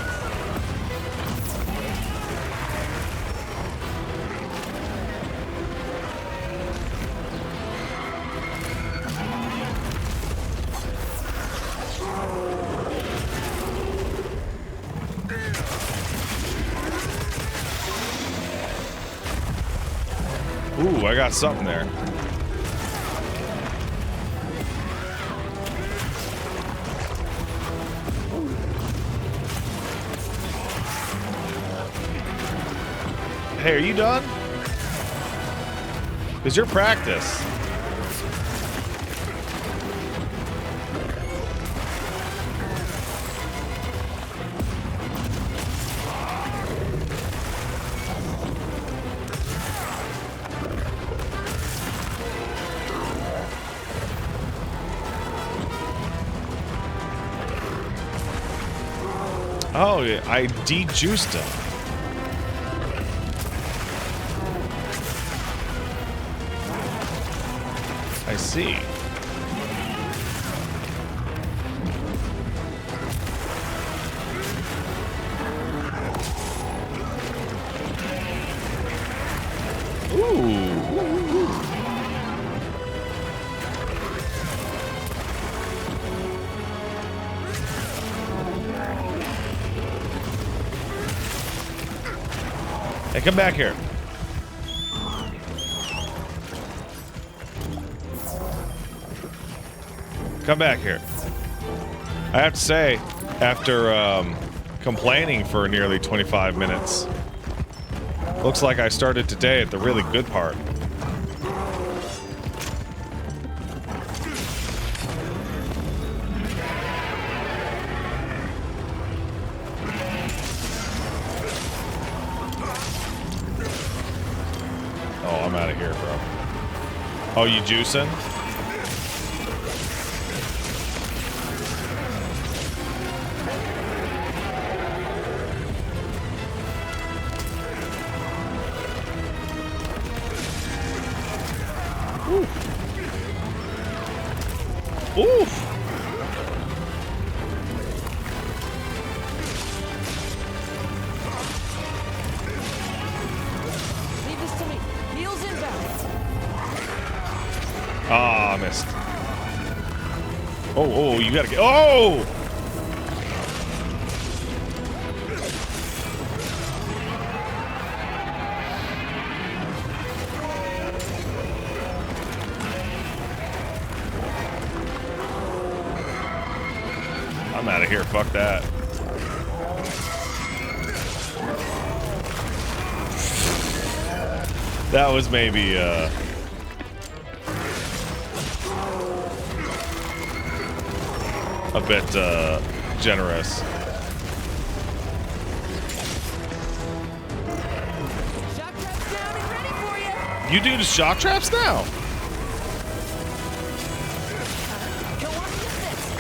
Speaker 1: Ooh, I got something there. Hey, are you done? Because your practice. Oh, yeah, I de-juiced him. I see. Ooh. Hey, come back here. Come back here. I have to say, after complaining for nearly 25 minutes, looks like I started today at the really good part. Oh, I'm out of here, bro. Oh, you juicing? Oof.
Speaker 2: Leave this to me. Heels inbound.
Speaker 1: Ah, missed. Oh, you gotta get. Oh! I'm out of here. Fuck that. That was maybe, a bit, generous.
Speaker 2: Shock trap's down and ready for you.
Speaker 1: You do the shock traps now?
Speaker 2: Go on with this.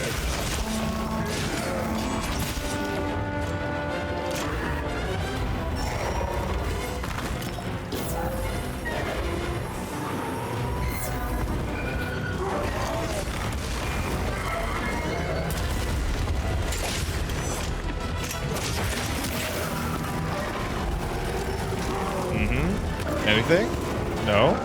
Speaker 1: Anything? No?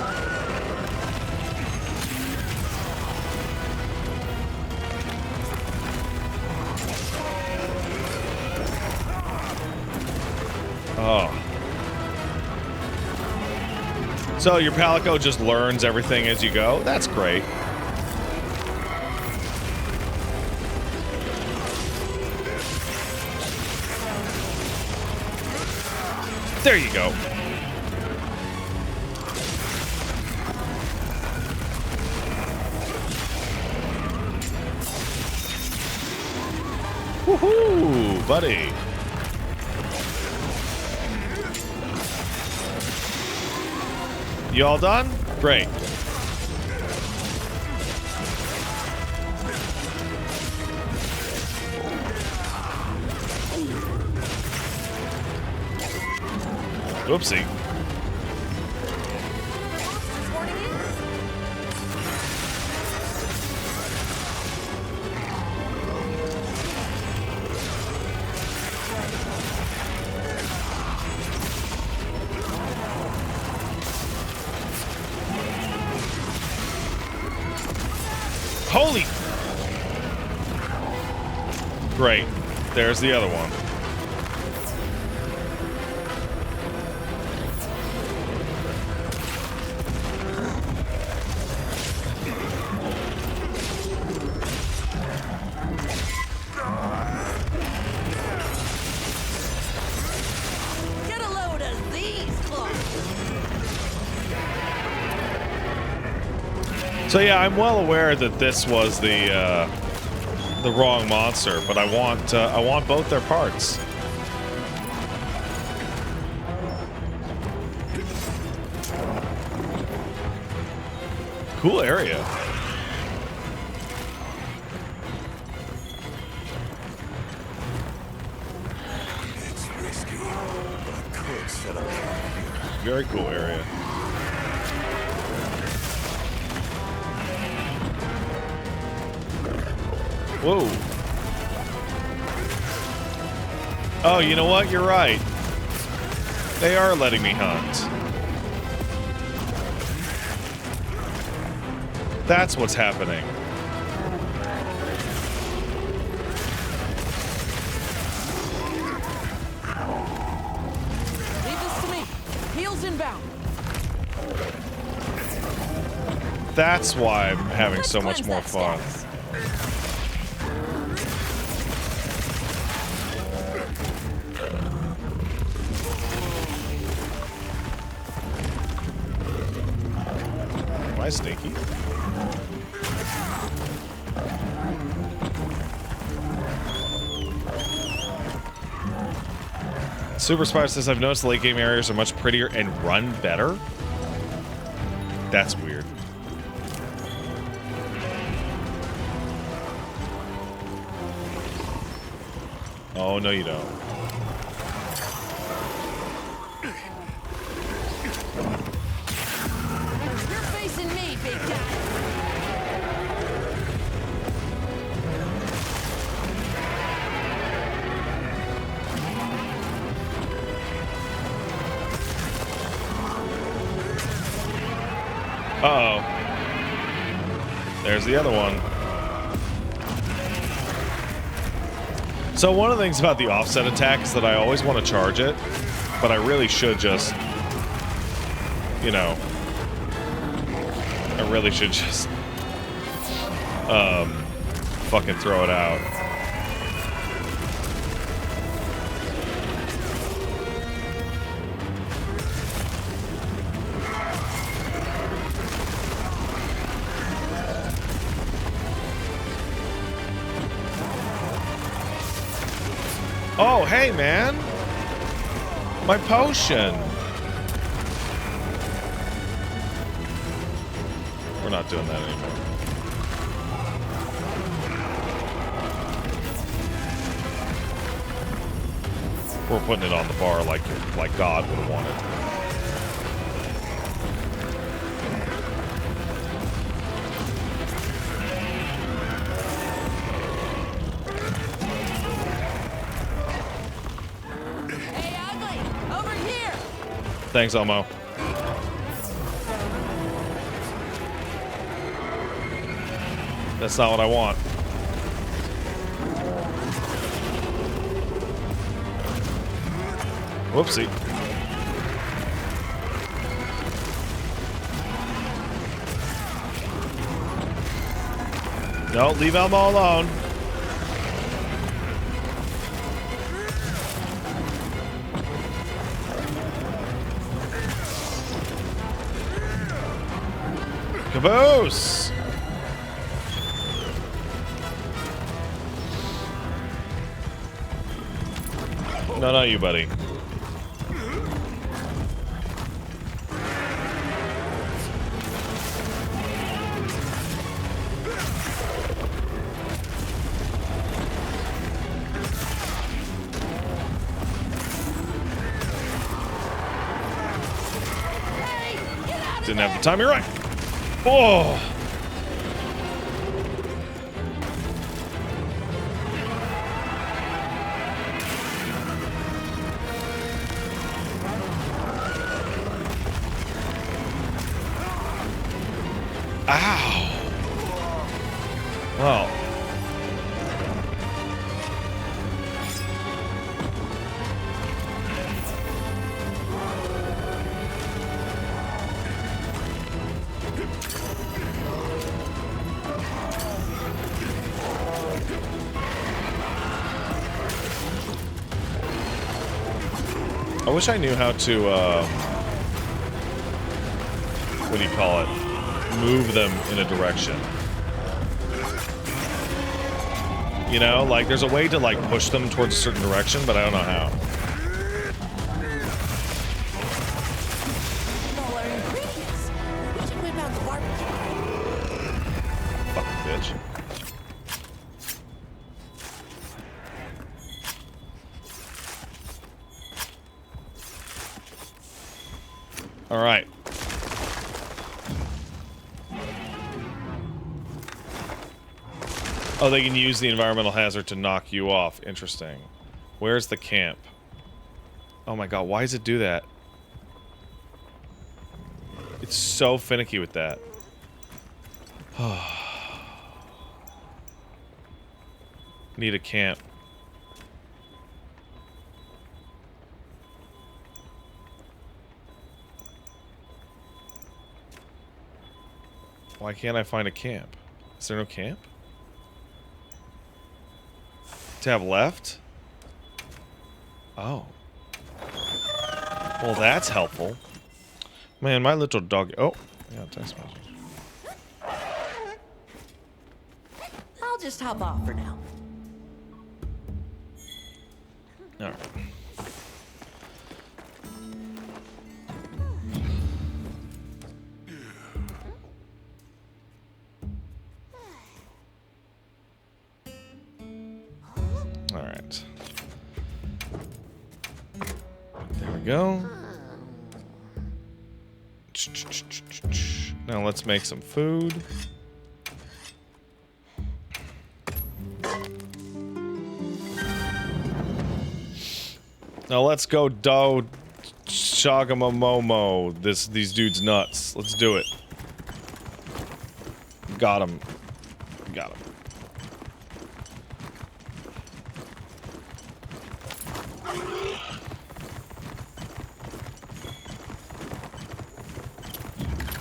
Speaker 1: Oh. So your Palico just learns everything as you go? That's great. There you go. Woohoo, buddy. You all done? Great. Oopsie. Holy! Great. There's the other one.
Speaker 2: Get a load of these claws.
Speaker 1: So yeah, I'm well aware that this was the wrong monster, but I want both their parts. Cool area.
Speaker 3: It's risky, but I could set up camp here.
Speaker 1: Very cool area. Whoa. Oh, you know what? You're right. They are letting me hunt. That's what's happening.
Speaker 2: Leave this to me. Heels inbound.
Speaker 1: That's why I'm having so much more fun. Am I sneaky? Super Spider says, I've noticed the late game areas are much prettier and run better. That's weird. Oh, no you don't.
Speaker 2: You're facing me, big guy.
Speaker 1: Uh-oh. There's the other one. So one of the things about the offset attack is that I always want to charge it, but I really should just, you know, I really should just, fucking throw it out. Oh, hey, man. My potion. We're not doing that anymore. We're putting it on the bar like God would have wanted.
Speaker 2: Hey, ugly! Over here!
Speaker 1: Thanks, Elmo. That's not what I want. Whoopsie. No, leave Elmo alone. Caboose! No, not you, buddy. Didn't have the time. You're right. Oh. Ow. Well. I wish I knew how to, what do you call it? Move them in a direction. You know, like there's a way to like push them towards a certain direction, but I don't know how.
Speaker 7: All our ingredients. We should whip out the barbecue.
Speaker 1: Fucking bitch. All right. Oh, they can use the environmental hazard to knock you off. Interesting. Where's the camp? Oh my god, why does it do that? It's so finicky with that. Need a camp. Why can't I find a camp? Is there no camp? Tab left? Oh. Well, that's helpful. Man, my little dog... Oh, yeah, text message.
Speaker 2: I'll just hop off for now.
Speaker 1: Alright. Alright. There we go. Now let's make some food. Now let's go do Shagamomomo. These dudes nuts. Let's do it. Got him. Got him.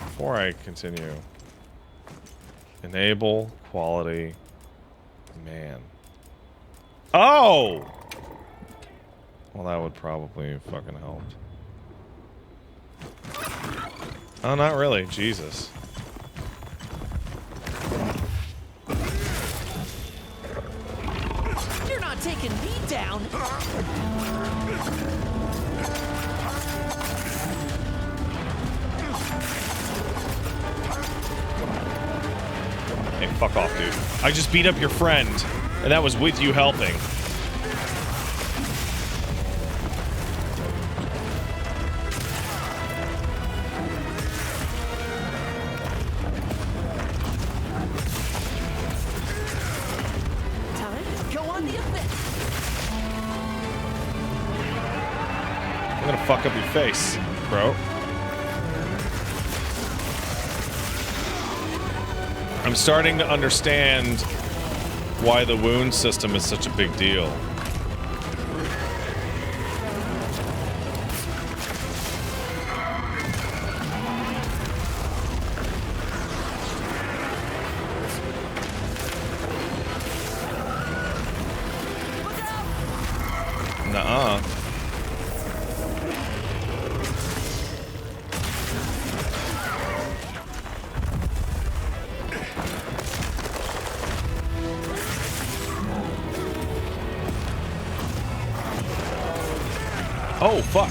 Speaker 1: Before I continue, enable quality man. Oh! Well, that would probably fucking help. Oh, not really. Jesus.
Speaker 7: You're not taking me down.
Speaker 1: Hey, fuck off, dude. I just beat up your friend, and that was with you helping.
Speaker 7: Time to go on the offensive.
Speaker 1: I'm gonna fuck up your face, bro. I'm starting to understand why the wound system is such a big deal. Nuh-uh. Oh, fuck.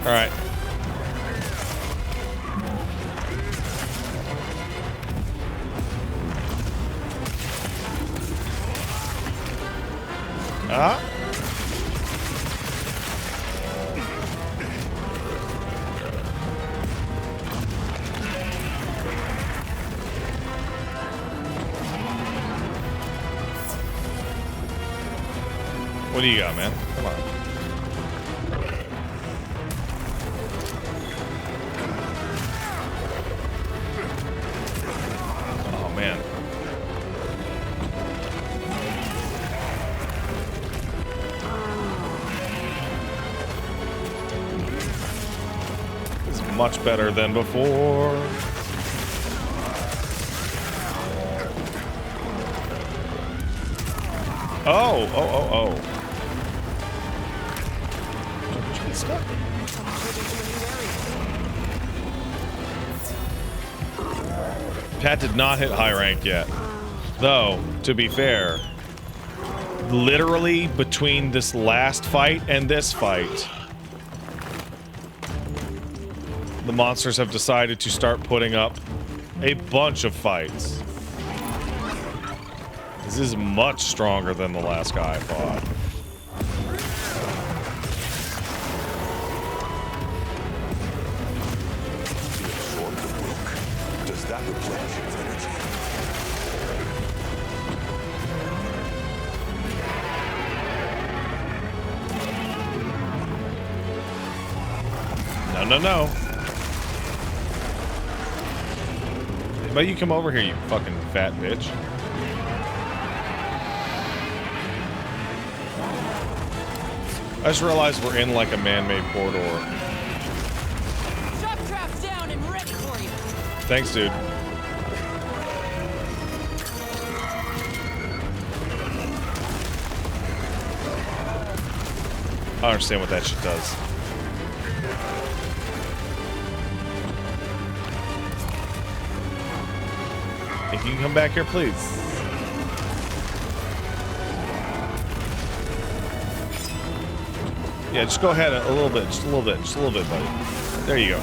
Speaker 1: All right. Ah. What do you got, man? Come on. Oh, man. This is much better than before. Oh, oh, oh, oh. Stuck. Pat did not hit high rank yet. Though, to be fair, literally between this last fight and this fight, the monsters have decided to start putting up a bunch of fights. This is much stronger than the last guy I fought.
Speaker 3: Does that replenish energy?
Speaker 1: No, no, no. But you come over here, you fucking fat bitch. I just realized we're in like a man-made corridor.
Speaker 2: Shock trap's down and ready for you.
Speaker 1: Thanks, dude. I don't understand what that shit does. If you can come back here, please. Yeah, just go ahead a little bit, just a little bit, just a little bit, buddy. There you go.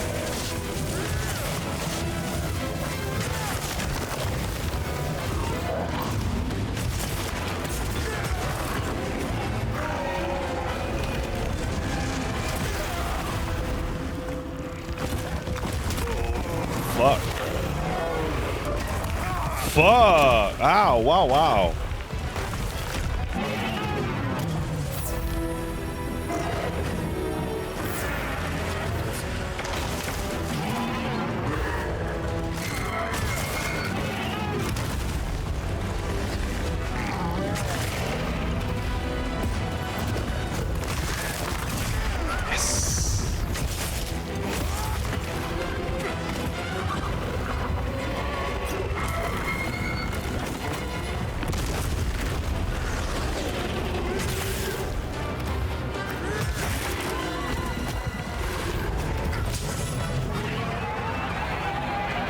Speaker 1: Fuck. Fuck. Ow, wow, wow.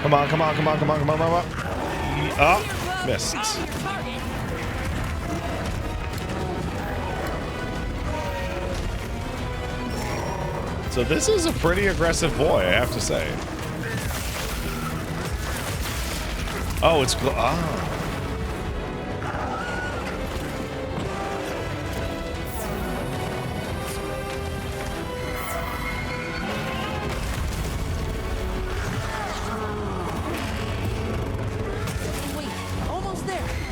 Speaker 1: Come on, come on, come on, come on, come on, come on. Oh, missed. So this is a pretty aggressive boy, I have to say. Oh, it's... Ah.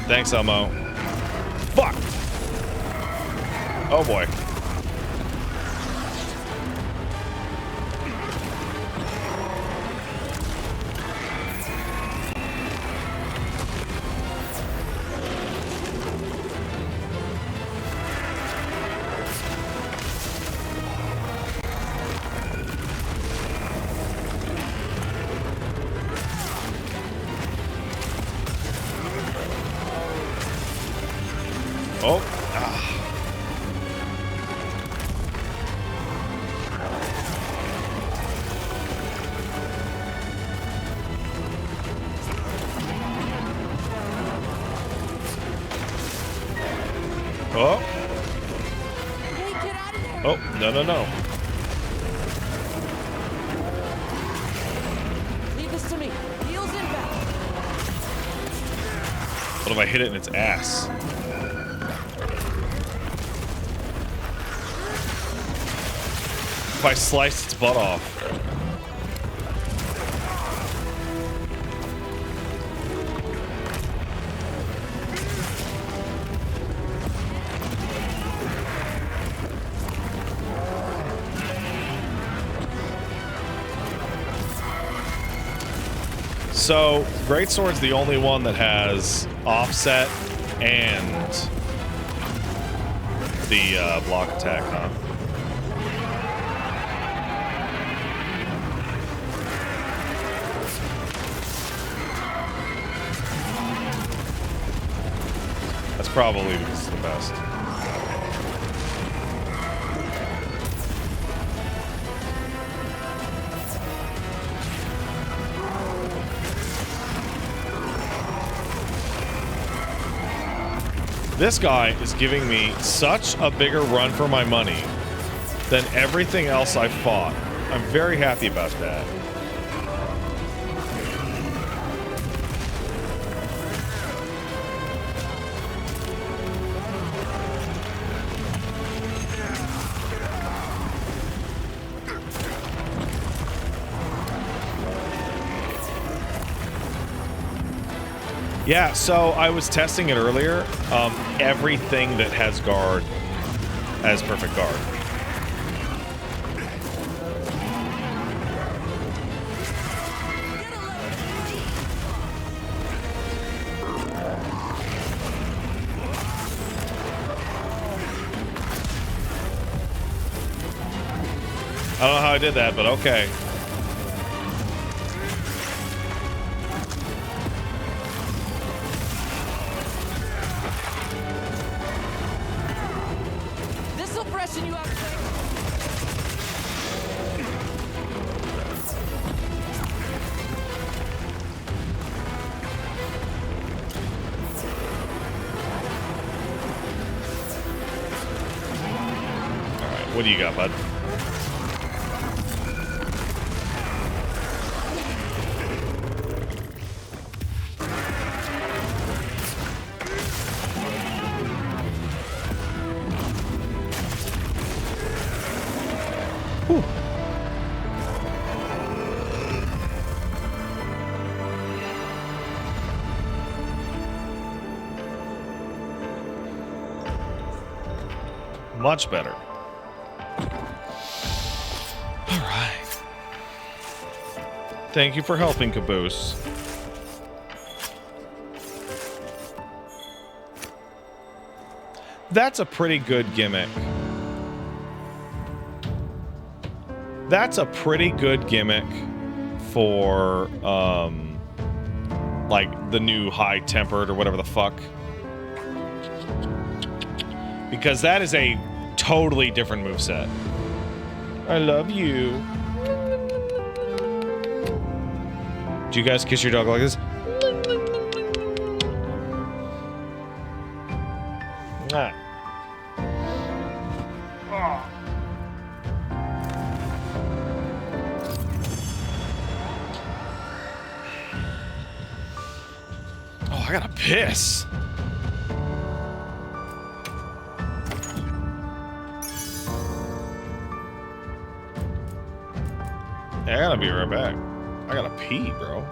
Speaker 1: Thanks, Elmo. Fuck! Oh boy. Oh. Ah. Oh.
Speaker 2: Hey, get out of there!
Speaker 1: Oh, no, no, no.
Speaker 2: Leave this to me. Heels inbound.
Speaker 1: What if I hit it in its ass? If I slice its butt off. So, Greatsword's the only one that has offset and the block attack, huh? That's probably because it's the best. This guy is giving me such a bigger run for my money than everything else I've fought. I'm very happy about that. Yeah, so I was testing it earlier. Everything that has guard has perfect guard. I don't know how I did that, but okay.
Speaker 2: This'll freshen you up quick.
Speaker 1: All right, what do you got, bud? Whew. Much better. All right. Thank you for helping, Caboose. That's a pretty good gimmick. That's a pretty good gimmick for, like, the new high-tempered or whatever the fuck. Because that is a totally different moveset. I love you. Do you guys kiss your dog like this? Mwah. Oh, I gotta piss. Yeah, I gotta be right back. I gotta pee, bro.